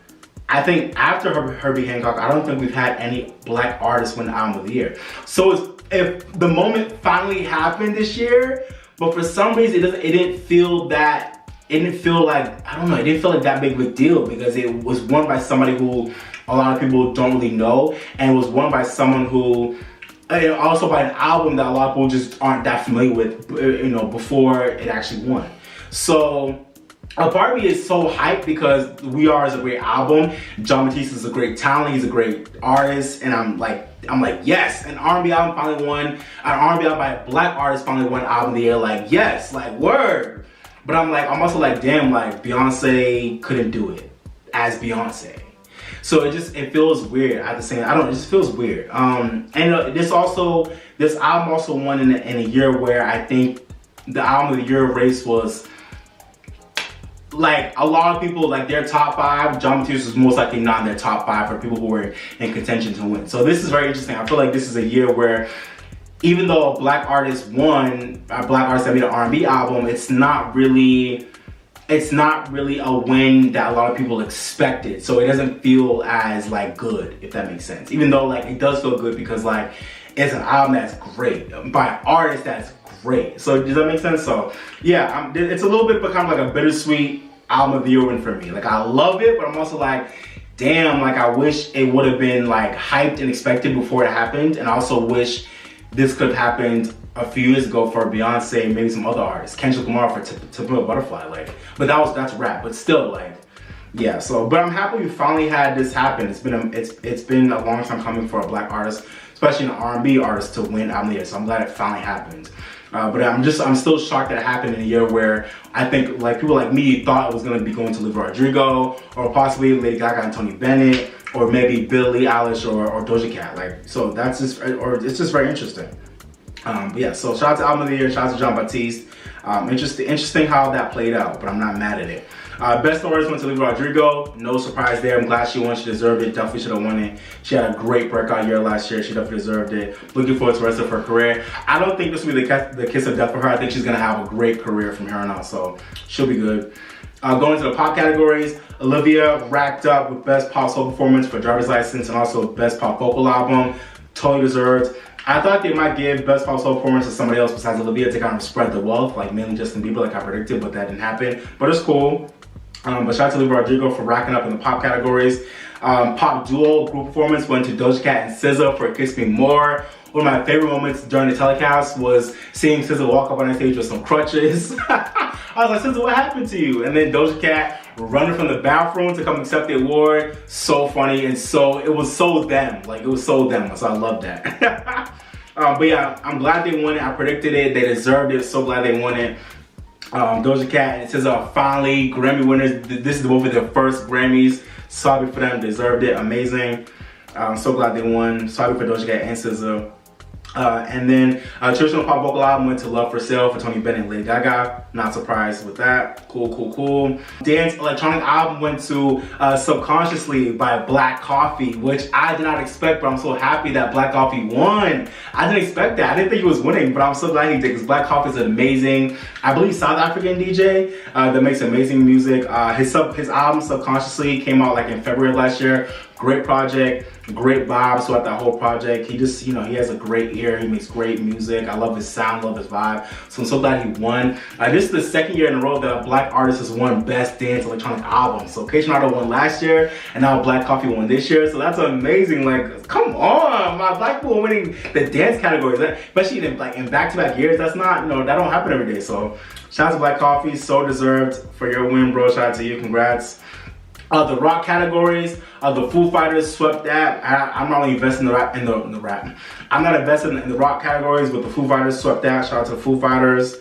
I think after Herbie Hancock, I don't think we've had any black artists win Album of the Year. So if the moment finally happened this year, but for some reason it didn't feel like, I don't know, it didn't feel like that big of a deal because it was won by somebody who a lot of people don't really know, and it was won by someone who, and also by an album that a lot of people just aren't that familiar with, you know, before it actually won. So a part of me is so hyped because We Are is a great album. John Batiste is a great talent. He's a great artist, and I'm like, yes, an R&B album finally won. An R&B album by a black artist finally won Album of the Year. Like, yes, like, word. But I'm also like, damn, like, Beyonce couldn't do it as Beyonce. So it feels weird at the same. It just feels weird. And this album also won in a year where I think the Album of the Year race was, like, a lot of people, like, their top 5, John Batiste was most likely not in their top 5 for people who were in contention to win. So this is very interesting. I feel like this is a year where even though a black artist won, a black artist that made an R&B album, it's not really a win that a lot of people expected. So it doesn't feel as, like, good, if that makes sense. Even though, like, it does feel good because, like, it's an album that's great by an artist that's great. So does that make sense? So yeah, it's a little bit but kind of like a bittersweet Album of the Year win for me. Like, I love it, but I'm also like, damn, like, I wish it would have been, like, hyped and expected before it happened. And I also wish this could have happened a few years ago for Beyonce, maybe some other artists, Kendrick Lamar for To Pimp a Butterfly. Like, but that's rap. But still, like, yeah. So, but I'm happy we finally had this happen. It's been a long time coming for a black artist, especially an R&B artist, to win Album of the Year. So I'm glad it finally happened. But I'm still shocked that it happened in a year where I think, like, people like me thought it was going to be going to Olivia Rodrigo, or possibly Lady Gaga and Tony Bennett, or maybe Billie Eilish or Doja Cat. Like, so that's just, or it's just very interesting. But yeah, so shout out to Album of the Year, shout out to John Batiste. Interesting how that played out, but I'm not mad at it. Best artist went to Olivia Rodrigo. No surprise there. I'm glad she won. She deserved it. Definitely should have won it. She had a great breakout year last year. She definitely deserved it. Looking forward to the rest of her career. I don't think this will be the kiss of death for her. I think she's going to have a great career from here on out, so she'll be good. Going to the pop categories, Olivia racked up with Best Pop Soul Performance for Driver's License and also Best Pop Vocal Album. Totally deserved. I thought they might give Best Pop Soul Performance to somebody else besides Olivia to kind of spread the wealth, like mainly Justin Bieber, like I predicted, but that didn't happen. But it's cool. But shout out to Olivia Rodrigo for racking up in the pop categories. Pop duo group performance went to Doja Cat and SZA for Kiss Me More. One of my favorite moments during the telecast was seeing SZA walk up on the stage with some crutches. I was like, SZA, what happened to you? And then Doja Cat running from the bathroom to come accept the award. So funny, and it was so them. Like, it was so them, so I love that. But yeah, I'm glad they won it. I predicted it. They deserved it. So glad they won it. Doja Cat and SZA are finally Grammy winners. This is both of their first Grammys. So happy for them. Deserved it. Amazing. So glad they won. So happy for Doja Cat and SZA. And then traditional pop vocal album went to Love for Sale for Tony Bennett and Lady Gaga. Not surprised with that. Cool. Dance electronic album went to Subconsciously by Black Coffee, which I did not expect, but I'm so happy that Black Coffee won. I didn't expect that. I didn't think he was winning, but I'm so glad he did, because Black Coffee is amazing, I believe, South African DJ that makes amazing music. His album Subconsciously came out like in February of last year. Great project, great vibes throughout that whole project. He just, he has a great ear. He makes great music. I love his sound, love his vibe. So I'm so glad he won. This is the second year in a row that a black artist has won Best Dance Electronic Album. So Kayshonada won last year, and now Black Coffee won this year. So that's amazing. Like, come on, my black people winning the dance categories, especially in back-to-back years. That's not, that don't happen every day. So shout out to Black Coffee, so deserved for your win, bro. Shout out to you, congrats. The rock categories, the Foo Fighters swept that. I'm not only invested in the rap. I'm not invested in the rock categories, but the Foo Fighters swept that. Shout out to the Foo Fighters.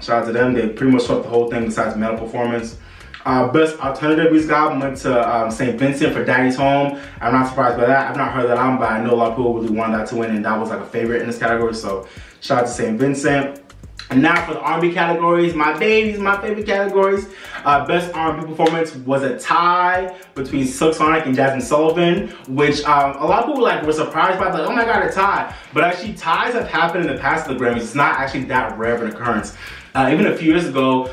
Shout out to them. They pretty much swept the whole thing besides metal performance. Best alternative music album went to St. Vincent for Daddy's Home. I'm not surprised by that. I've not heard that album, but I know a lot of people really wanted that to win, and that was like a favorite in this category. So shout out to St. Vincent. And now for the R&B categories, my babies, my favorite categories. Best R&B performance was a tie between Silk Sonic and Jasmine Sullivan, which a lot of people were surprised by, like, oh my god, a tie. But actually, ties have happened in the past of the Grammys. It's not actually that rare of an occurrence. Even a few years ago,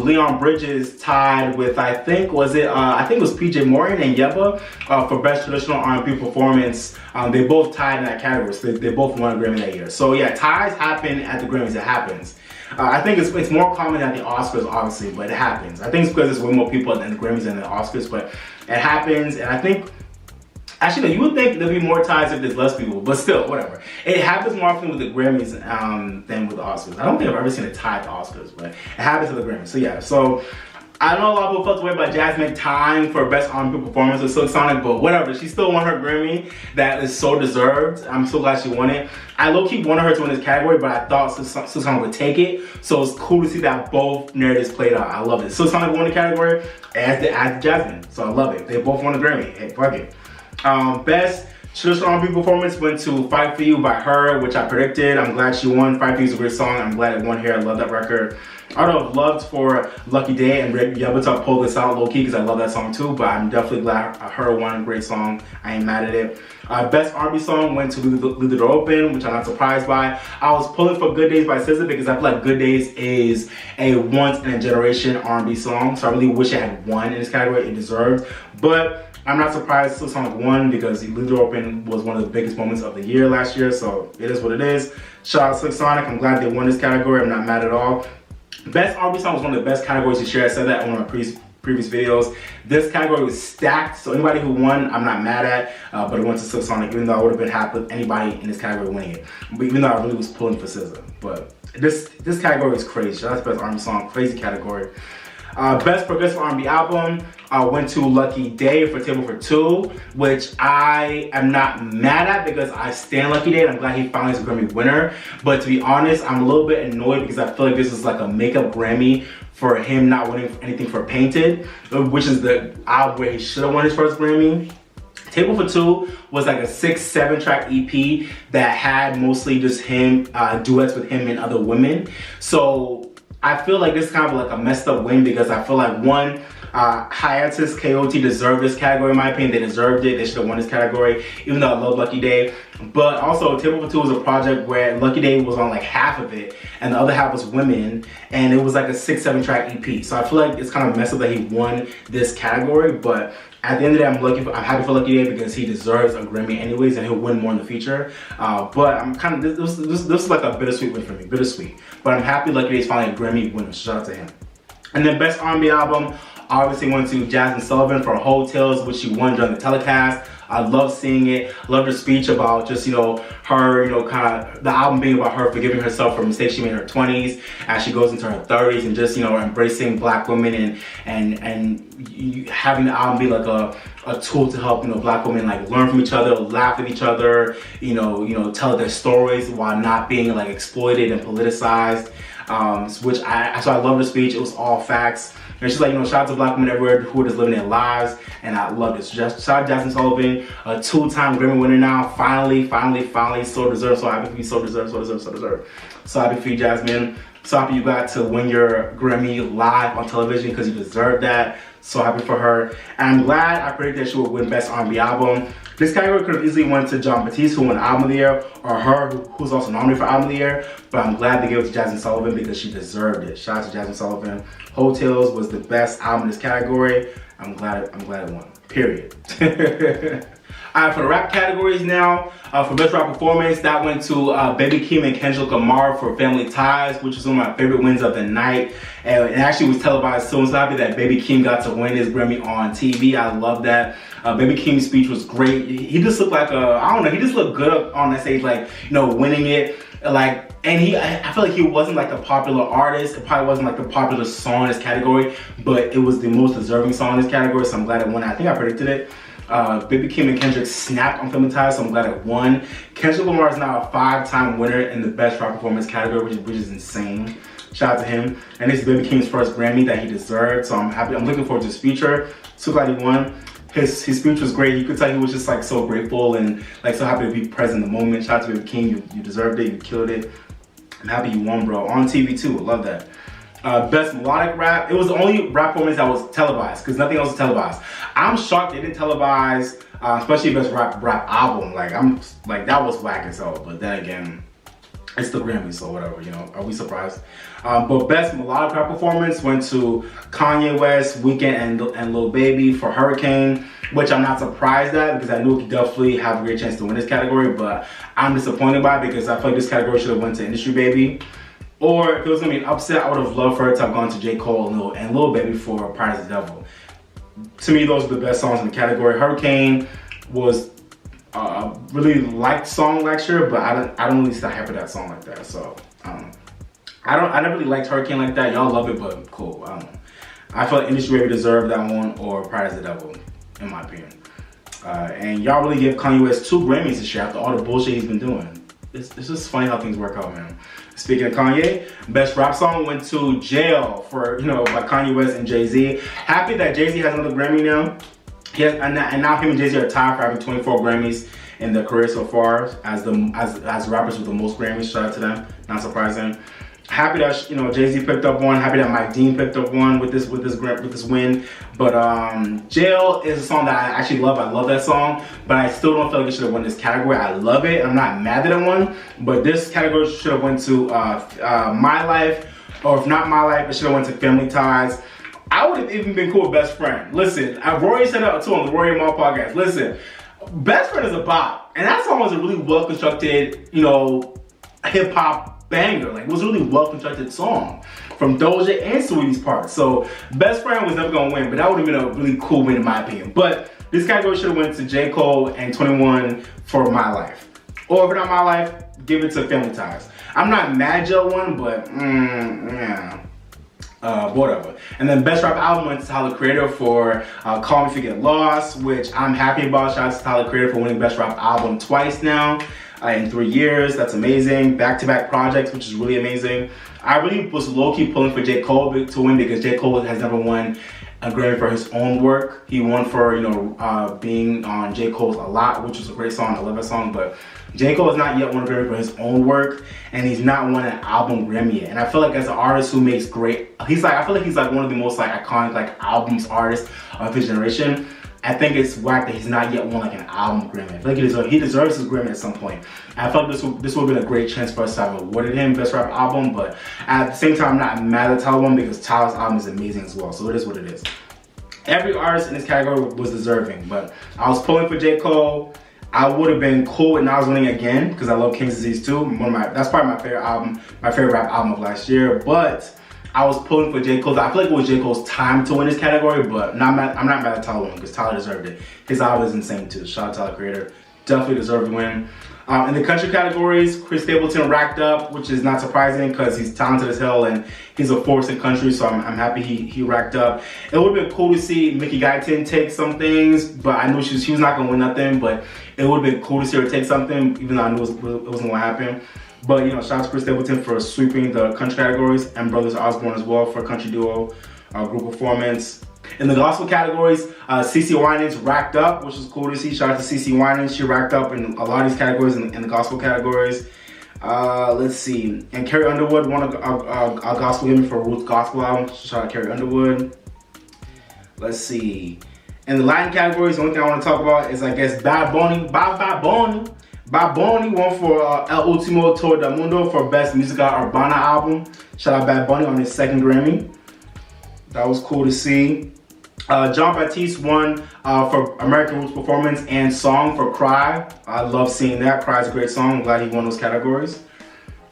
Leon Bridges tied with, I think it was PJ Morton and Yebba for Best Traditional R&B Performance. They both tied in that category, so they both won a Grammy that year. So yeah, ties happen at the Grammys, it happens. I think it's more common at the Oscars, obviously, but it happens. I think it's because there's way more people in the Grammys than the Oscars, but it happens, and I think, actually, no, you would think there'd be more ties if there's less people, but still, whatever. It happens more often with the Grammys than with the Oscars. I don't think I've ever seen a tie at the Oscars, but it happens with the Grammys. So yeah, so I know a lot of people felt the way about Jasmine tying for Best R&B Performance with Silk Sonic, but whatever. She still won her Grammy. That is so deserved. I'm so glad she won it. I low-key wanted her to win this category, but I thought Silk Sonic would take it. So it's cool to see that both narratives played out. I love it. Silk Sonic won the category, as did Jasmine. So I love it. They both won the Grammy. Hey, fuck it. Best Traditional R&B Performance went to Fight For You by her, which I predicted. I'm glad she won. Fight For You is a great song. I'm glad it won here. I love that record. I would have loved for Lucky Day and Yebba to pull this out low-key because I love that song too, but I'm definitely glad her won. Great song. I ain't mad at it. Best R&B song went to Leave the Door Open, which I'm not surprised by. I was pulling for Good Days by SZA because I feel like Good Days is a once-in-a-generation R&B song, so I really wish it had won in this category. It deserved, but I'm not surprised Silk Sonic won because Leave the Door Open was one of the biggest moments of the year last year, so it is what it is. Shout out to Silk Sonic. I'm glad they won this category. I'm not mad at all. Best R&B song was one of the best categories this year. I said that in one of my previous videos. This category was stacked, so anybody who won, I'm not mad at, but it went to Silk Sonic, even though I would have been happy with anybody in this category winning it. But even though I really was pulling for SZA. But this category is crazy. Shout out to Best R&B Song, crazy category. Best Progressive R&B Album went to Lucky Day for Table for Two, which I am not mad at because I stand Lucky Day and I'm glad he finally is a Grammy winner. But to be honest, I'm a little bit annoyed because I feel like this is like a makeup Grammy for him not winning anything for Painted, which is the album where he should have won his first Grammy. Table for Two was like a 6-7 track EP that had mostly just him, duets with him and other women. So I feel like this is kind of like a messed up win because I feel like one, Hiatus KOT deserved this category in my opinion. They deserved it. They should have won this category, even though I love Lucky Day. But also, Table for Two was a project where Lucky Day was on like half of it, and the other half was women, and it was like a 6-7 track EP. So I feel like it's kind of messed up that he won this category, but at the end of the day, I'm happy for Lucky Day because he deserves a Grammy anyways, and he'll win more in the future. But I'm kind of, this is like a bittersweet win for me, bittersweet. But I'm happy Lucky Day is finally a Grammy winner. Shout out to him. And then Best R&B Album obviously went to Jasmine Sullivan for Hotels, which she won during the telecast. I love seeing it. I love her speech about just, her, kind of the album being about her forgiving herself for mistakes she made in her 20s as she goes into her 30s and just, embracing black women and having the album be like a tool to help, black women like learn from each other, laugh at each other, tell their stories while not being like exploited and politicized. So I love the speech. It was all facts. And she's like, shout out to black women everywhere who are just living their lives, and I love this. Shout out to Jasmine Sullivan, a 2-time Grammy winner now. Finally, so deserved. So happy for you, so deserved. So happy for you, Jasmine. So happy you got to win your Grammy live on television because you deserved that. So happy for her. And I'm glad I predicted that she would win Best R&B Album. This category could have easily went to Jon Batiste, who won Album of the Year, or her, who's also nominated for Album of the Year. But I'm glad they gave it to Jasmine Sullivan because she deserved it. Shout out to Jasmine Sullivan. Hotels was the best album in this category. I'm glad it won. Period. Alright, for the rap categories now, for Best Rap Performance, that went to Baby Keem and Kendrick Lamar for Family Ties, which was one of my favorite wins of the night. And it actually was televised, so I'm so happy that Baby Keem got to win his Grammy on TV. I love that. Baby Keem's speech was great. He just looked like he just looked good on that stage, like, winning it. Like, and I feel like he wasn't like a popular artist. It probably wasn't like the popular song in this category, but it was the most deserving song in this category, so I'm glad it won. I think I predicted it. Baby Keem and Kendrick snapped on Family Ties, so I'm glad it won. Kendrick Lamar is now a 5-time winner in the Best Rap Performance category, which is insane. Shout out to him. And this is Baby Keem's first Grammy that he deserved, so I'm happy. I'm looking forward to his future. So glad he won. His speech was great. You could tell he was just like so grateful and like so happy to be present in the moment. Shout out to Baby Keem. You deserved it. You killed it. I'm happy you won, bro. On TV too, I love that. Best melodic rap. It was the only rap performance that was televised because nothing else was televised. I'm shocked they didn't televise, especially best rap album. Like that was whack as hell. But then again, it's the Grammys, so whatever. You know, are we surprised? But best melodic rap performance went to Kanye West, Weeknd, and Lil Baby for Hurricane, which I'm not surprised at because I knew he could definitely have a great chance to win this category. But I'm disappointed by it because I feel like this category should have went to Industry Baby. Or if it was gonna be an upset, I would have loved for it to have gone to J. Cole and Lil Baby for Pride as the Devil. To me, those are the best songs in the category. Hurricane was a really liked song last year, but I don't really stay hype of that song like that. So I never really liked Hurricane like that. Y'all love it, but cool. I don't know. I feel like Industry Baby deserved that one or Pride as the Devil, in my opinion. And y'all really give Kanye West 2 Grammys this year after all the bullshit he's been doing. It's just funny how things work out, man. Speaking of Kanye, best rap song went to Jail for, you know, by Kanye West and Jay-Z. Happy that Jay-Z has another Grammy now. And now him and Jay-Z are tied for having 24 Grammys in their career so far as rappers with the most Grammys. Shout out to them. Not surprising. Happy that, you know, Jay-Z picked up one. Happy that Mike Dean picked up one with this win. But Jail is a song that I actually love. I love that song, but I still don't feel like it should have won this category. I love it. I'm not mad that it won, but this category should have went to My Life, or if not My Life, it should have went to Family Ties. I would have even been cool with Best Friend. Listen, Rory said that too on the Rory Mall podcast. Listen, Best Friend is a bop, and that song was a really well constructed, you know, hip hop banger. Like, it was a really well constructed song from Doja and Saweetie's part. So Best Friend was never gonna win, but that would have been a really cool win in my opinion. But this category should have went to J. Cole and 21 for My Life. Or if not My Life, give it to Family Ties. I'm not mad Joe won, but yeah. Whatever. And then best rap album went to Tyler Creator for Call Me If You Get Lost, which I'm happy about. Shout out to Tyler Creator for winning best rap album twice now. In 3 years. That's amazing. Back-to-back projects, which is really amazing. I really was low-key pulling for J. Cole to win because J. Cole has never won a Grammy for his own work. He won for, you know, being on J. Cole's A Lot, which was a great song. I love that song, but J. Cole has not yet won a Grammy for his own work, and he's not won an album Grammy yet. And I feel like as an artist who makes great, I feel like he's like one of the most like iconic like albums artists of his generation. I think it's whack that he's not yet won like an album Grammy. I feel like he deserves his Grammy at some point. I felt this would have been a great chance for us to have awarded him best rap album, but at the same time, I'm not mad at Tyler one because Tyler's album is amazing as well. So it is what it is. Every artist in this category was deserving, but I was pulling for J. Cole. I would have been cool with Nas winning again because I love King's Disease too. That's probably my favorite album, my favorite rap album of last year. But I was pulling for J. Cole. I feel like it was J. Cole's time to win this category, but I'm not mad at Tyler one because Tyler deserved it. His album is insane too. Shout out to Tyler Creator. Definitely deserved to win. In the country categories, Chris Stapleton racked up, which is not surprising because he's talented as hell and he's a force in country, so I'm happy he racked up. It would have been cool to see Mickey Guyton take some things, but I knew she was not going to win nothing, but it would have been cool to see her take something, even though I knew it wasn't going to happen. But, you know, shout out to Chris Stapleton for sweeping the country categories, and Brothers Osborne as well for country duo group performance. In the gospel categories, CeCe Winans racked up, which is cool to see. Shout out to CeCe Winans. She racked up in a lot of these categories in the gospel categories. Let's see. And Carrie Underwood won a gospel Grammy for Ruth's Gospel album. Shout out Carrie Underwood. Let's see. In the Latin categories, the only thing I want to talk about is, I guess, Bad Bunny. Bad Bunny won for El Ultimo Tour del Mundo for Best Musica Urbana album. Shout out Bad Bunny on his second Grammy. That was cool to see. John Batiste won for American Roots Performance and Song for Cry. I love seeing that. Cry is a great song. I'm glad he won those categories.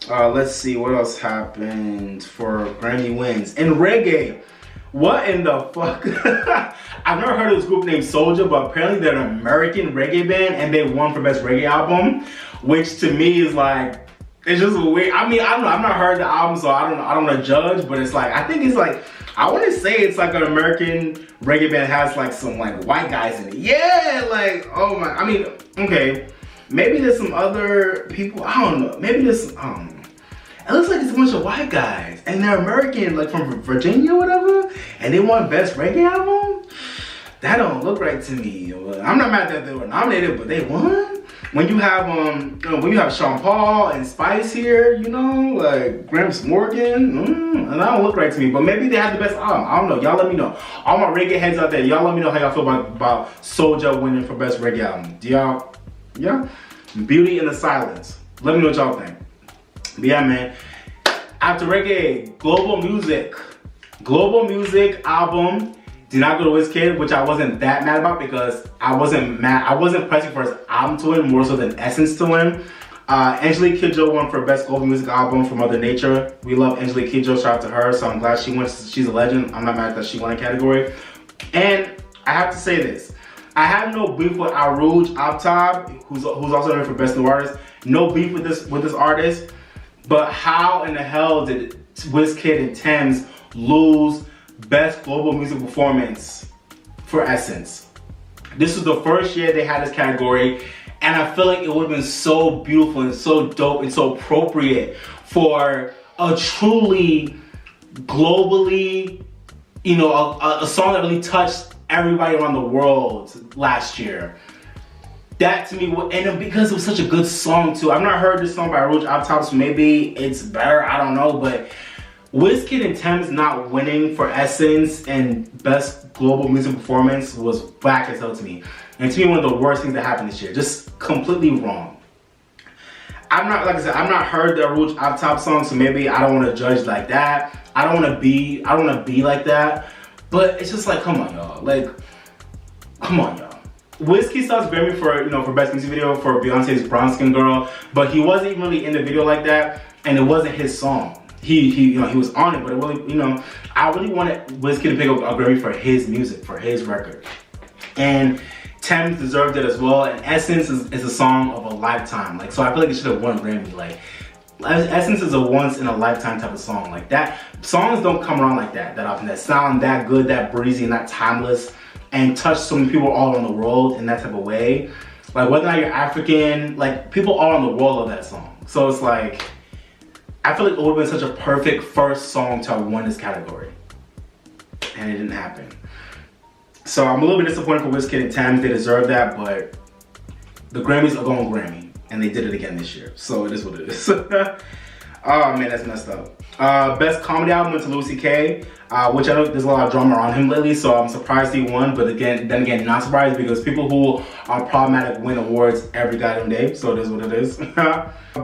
Let's see what else happened for Grammy wins. In reggae, what in the fuck? I've never heard of this group named Soulja, but apparently they're an American reggae band and they won for Best Reggae Album, which to me is like, it's just weird. I mean, I don't know. I've not heard the album, so I don't want to judge, but it's like, I think it's like, I want to say it's like an American reggae band has like some like white guys in it. Yeah, like, oh my, I mean, okay. Maybe there's some other people, I don't know. Maybe there's, it looks like it's a bunch of white guys and they're American, like from Virginia or whatever, and they won Best Reggae Album? That don't look right to me. I'm not mad that they were nominated, but they won? when you have Sean Paul and Spice here, you know, like Gramps Morgan, and that don't look right to me. But maybe they have the best album. I don't know. Y'all let me know. All my reggae heads out there, y'all let me know how y'all feel about Soulja winning for best reggae album. Do y'all? Yeah. Beauty in the Silence. Let me know what y'all think. But yeah, man. After reggae, Global Music album did not go to Wizkid, which I wasn't that mad about because I wasn't pressing for his album to win more so than Essence to win. Angelique Kidjo won for Best Global Music Album for Mother Nature. We love Angelique Kidjo, shout out to her, so I'm glad she won. She's a legend. I'm not mad that she won a category. And I have to say this. I have no beef with Aruj Aftab, who's also known for Best New Artist. No beef with this artist. But how in the hell did Wizkid and Tems lose Best Global Music Performance for Essence? This was the first year they had this category, and I feel like it would have been so beautiful and so dope and so appropriate for a truly globally, you know, a song that really touched everybody around the world last year. That to me, and because it was such a good song too. I've not heard this song by Aruj Aftab, so maybe it's better, I don't know, but Wizkid and Tems not winning for Essence and Best Global Music Performance was whack as hell to me. And to me, one of the worst things that happened this year. Just completely wrong. Like I said, I've not heard the Aruj Aftab song, so maybe I don't want to judge like that. I don't want to be like that. But it's just like, come on, y'all. Like, come on, y'all. Wizkid starts Grammy for, you know, for Best Music Video for Beyonce's Brown Skin Girl, but he wasn't even really in the video like that, and it wasn't his song. He was on it, but it really, you know, I really wanted Wizkid to pick up a Grammy for his music, for his record. And Tems deserved it as well, and Essence is a song of a lifetime. Like, so I feel like it should have won Grammy. Like, Essence is a once in a lifetime type of song. Like that, songs don't come around like that often, that sound that good, that breezy, and that timeless, and touch so many people all around the world in that type of way. Like, whether or not you're African, like, people all around the world love that song. So it's like, I feel like it would have been such a perfect first song to have won this category. And it didn't happen. So I'm a little bit disappointed for Wizkid and Tems. They deserve that, but the Grammys are going Grammy. And they did it again this year. So it is what it is. Oh man, that's messed up. Best Comedy Album went to Louis C.K., which I know there's a lot of drama around him lately, so I'm surprised he won, but then again, not surprised because people who are problematic win awards every goddamn day, so it is what it is.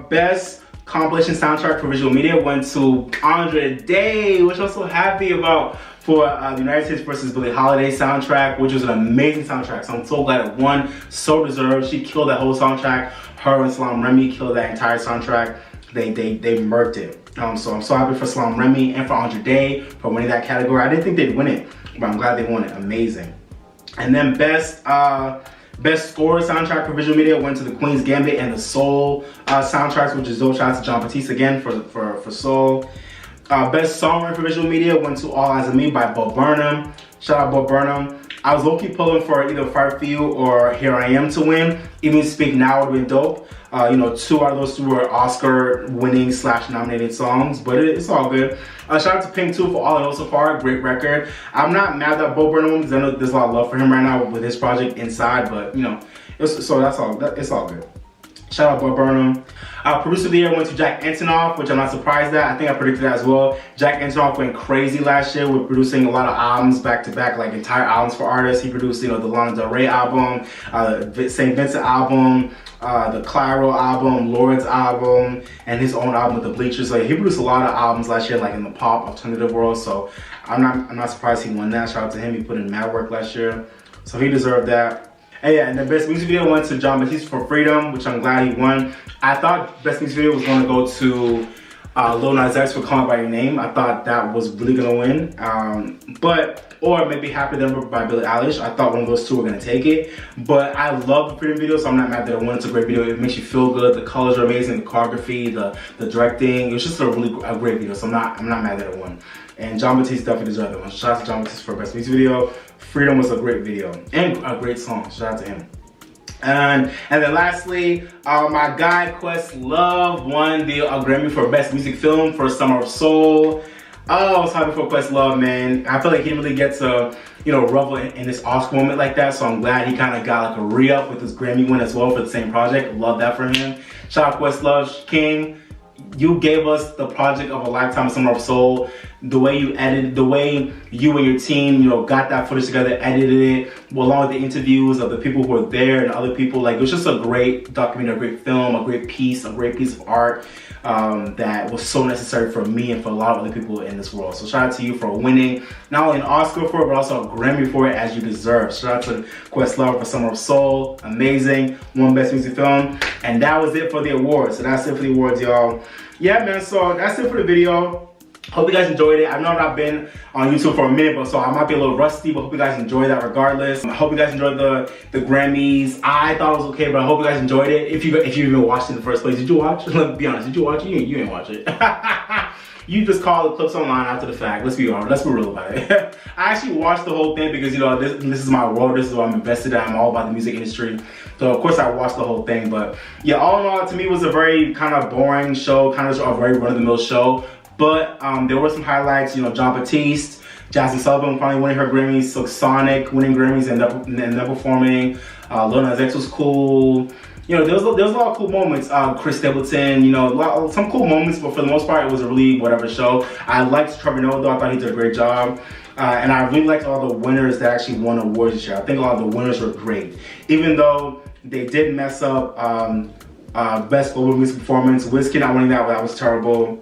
Best Compilation Soundtrack for Visual Media went to Andre Day, which I'm so happy about, for the United States vs. Billie Holiday soundtrack, which was an amazing soundtrack, so I'm so glad it won. So deserved. She killed that whole soundtrack. Her and Salam Remy killed that entire soundtrack. They murked it. So I'm so happy for Salam Remy and for Andre Day for winning that category. I didn't think they'd win it, but I'm glad they won it. Amazing. And then best score soundtrack for visual media went to the Queen's Gambit and the Soul soundtracks, which is dope. Shout out to John Batiste again for Soul. Best songwriting for visual media went to All Eyes on Me by Bo Burnham. Shout out Bo Burnham. I was low-key pulling for either Fight For You or Here I Am to win. Even Speak Now would have been dope. You know, 2 out of those 2 were Oscar-winning / nominated songs, but it's all good. Shout out to Pink 2 for All I Know So Far, great record. I'm not mad that Bo Burnham, because I know there's a lot of love for him right now with his project Inside, but you know, it's all good. Shout out Bo Burnham. Producer of the year went to Jack Antonoff, which I'm not surprised at. I think I predicted that as well. Jack Antonoff went crazy last year with producing a lot of albums back to back, like entire albums for artists. He produced, you know, the Lana Del Rey album, St. Vincent album, the Clairo album, Lord's album, and his own album with the Bleachers. Like, he produced a lot of albums last year, like in the pop alternative world. So I'm not surprised he won that. Shout out to him. He put in mad work last year, so he deserved that. And yeah, and the best music video went to John Batiste for Freedom, which I'm glad he won. I thought best music video was going to go to Lil Nas X for Call Me By Your Name. I thought that was really going to win. Or maybe Happy Number by Billie Eilish. I thought one of those 2 were going to take it. But I love the Freedom video, so I'm not mad that it won. It's a great video. It makes you feel good. The colors are amazing. The choreography, the directing. It was just a great video, so I'm not mad that it won. And John Batiste definitely deserved it. Shout out to John Batiste for best music video. Freedom was a great video and a great song. Shout out to him. And then lastly, my guy Questlove won the Grammy for best music film for Summer of Soul. Oh, I was happy for Questlove, man. I feel like he didn't really get to, you know, revel in this Oscar moment like that, so I'm glad he kind of got like a re-up with his Grammy win as well for the same project. Love that for him. Shout out Questlove, King. You gave us the project of a lifetime, Summer of Soul. The way you edited, the way you and your team, you know, got that footage together, edited it, along with the interviews of the people who were there and other people. Like, it was just a great documentary, a great film, a great piece of art that was so necessary for me and for a lot of other people in this world. So shout out to you for winning not only an Oscar for it, but also a Grammy for it, as you deserve. Shout out to Questlove for Summer of Soul. Amazing. Won Best Music Film. And that was it for the awards. So that's it for the awards, y'all. Yeah, man, so that's it for the video. Hope you guys enjoyed it. I know I've not been on YouTube for a minute, but so I might be a little rusty, but hope you guys enjoyed that regardless. I hope you guys enjoyed the Grammys. I thought it was okay, but I hope you guys enjoyed it. If you even watched it in the first place, did you watch? Let's be honest, did you watch it? You didn't watch it. You just call the clips online after the fact. Let's be honest. Let's be real about it. I actually watched the whole thing because, you know, this is my world. This is what I'm invested in. I'm all about the music industry. So, of course, I watched the whole thing. But, yeah, all in all, to me, it was a very kind of boring show, kind of a very run-of-the-mill show. But there were some highlights, you know, Jon Batiste, Jasmine Sullivan finally winning her Grammys, Silk Sonic winning Grammys and then performing. Lil Nas X was cool. You know, there was a lot of cool moments. Chris Stapleton, you know, some cool moments, but for the most part, it was a really whatever show. I liked Trevor Noah though. I thought he did a great job. And I really liked all the winners that actually won awards this year. I think a lot of the winners were great. Even though they did mess up Best Global Music Performance. Wizkid not winning that was terrible.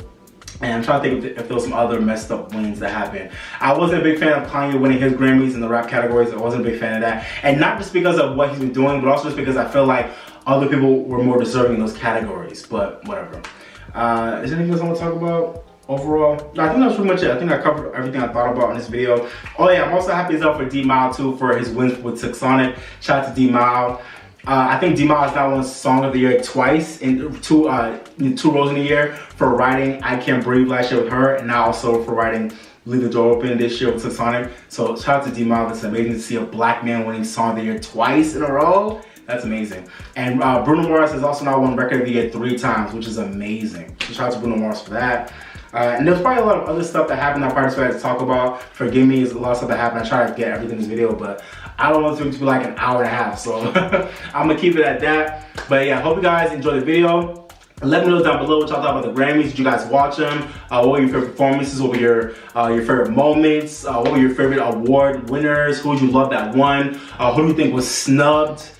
And I'm trying to think if there was some other messed up wins that happened. I wasn't a big fan of Kanye winning his Grammys in the rap categories. I wasn't a big fan of that. And not just because of what he's been doing, but also just because I feel like other people were more deserving in those categories. But whatever. Is there anything else I want to talk about overall? No, I think that was pretty much it. I think I covered everything I thought about in this video. Oh yeah, I'm also happy as hell for D-Mile too for his wins with Silk Sonic. Shout out to D-Mile. I think D-Mile has now won Song of the Year twice in two roles in a year for writing I Can't Breathe last year with her, and now also for writing Leave the Door Open this year with Silk Sonic. So shout out to D-Mile. It's amazing to see a black man winning Song of the Year twice in a row. That's amazing. And Bruno Mars has also now won Record of the Year 3 times, which is amazing. So shout out to Bruno Mars for that. And there's probably a lot of other stuff that happened I probably just had to talk about. Forgive me, there's a lot of stuff that happened. I try to get everything in this video, but I don't want it to be like an hour and a half, so I'm gonna keep it at that. But yeah, hope you guys enjoyed the video. Let me know down below what y'all thought about the Grammys. Did you guys watch them? What were your favorite performances? What were your favorite moments? What were your favorite award winners? Who would you love that won? Who do you think was snubbed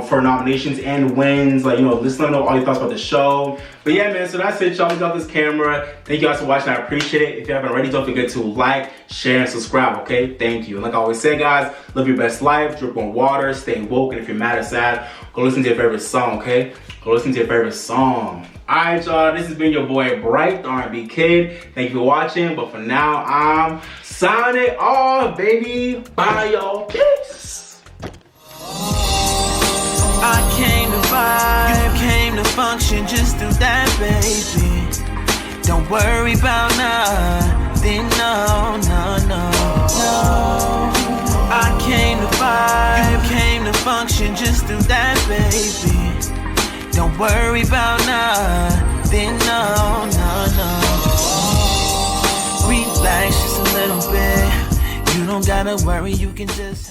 for nominations and wins? Like, you know, just let me know all your thoughts about the show. But yeah, man, so that's it, y'all. We got this camera. Thank you guys for watching. I appreciate it. If you haven't already, don't forget to like, share, and subscribe, okay? Thank you. And like I always say, guys, live your best life, drip on water, stay woke, and if you're mad or sad, go listen to your favorite song, okay? Go listen to your favorite song. Alright, y'all, this has been your boy Bright, the R&B Kid. Thank you for watching, but for now, I'm signing off, baby. Bye, y'all. Peace. I came to vibe, you came to function, just do that, baby. Don't worry about nothing, no. I came to vibe, you came to function, just do that, baby. Don't worry about nothing, no. Relax just a little bit. You don't gotta worry, you can just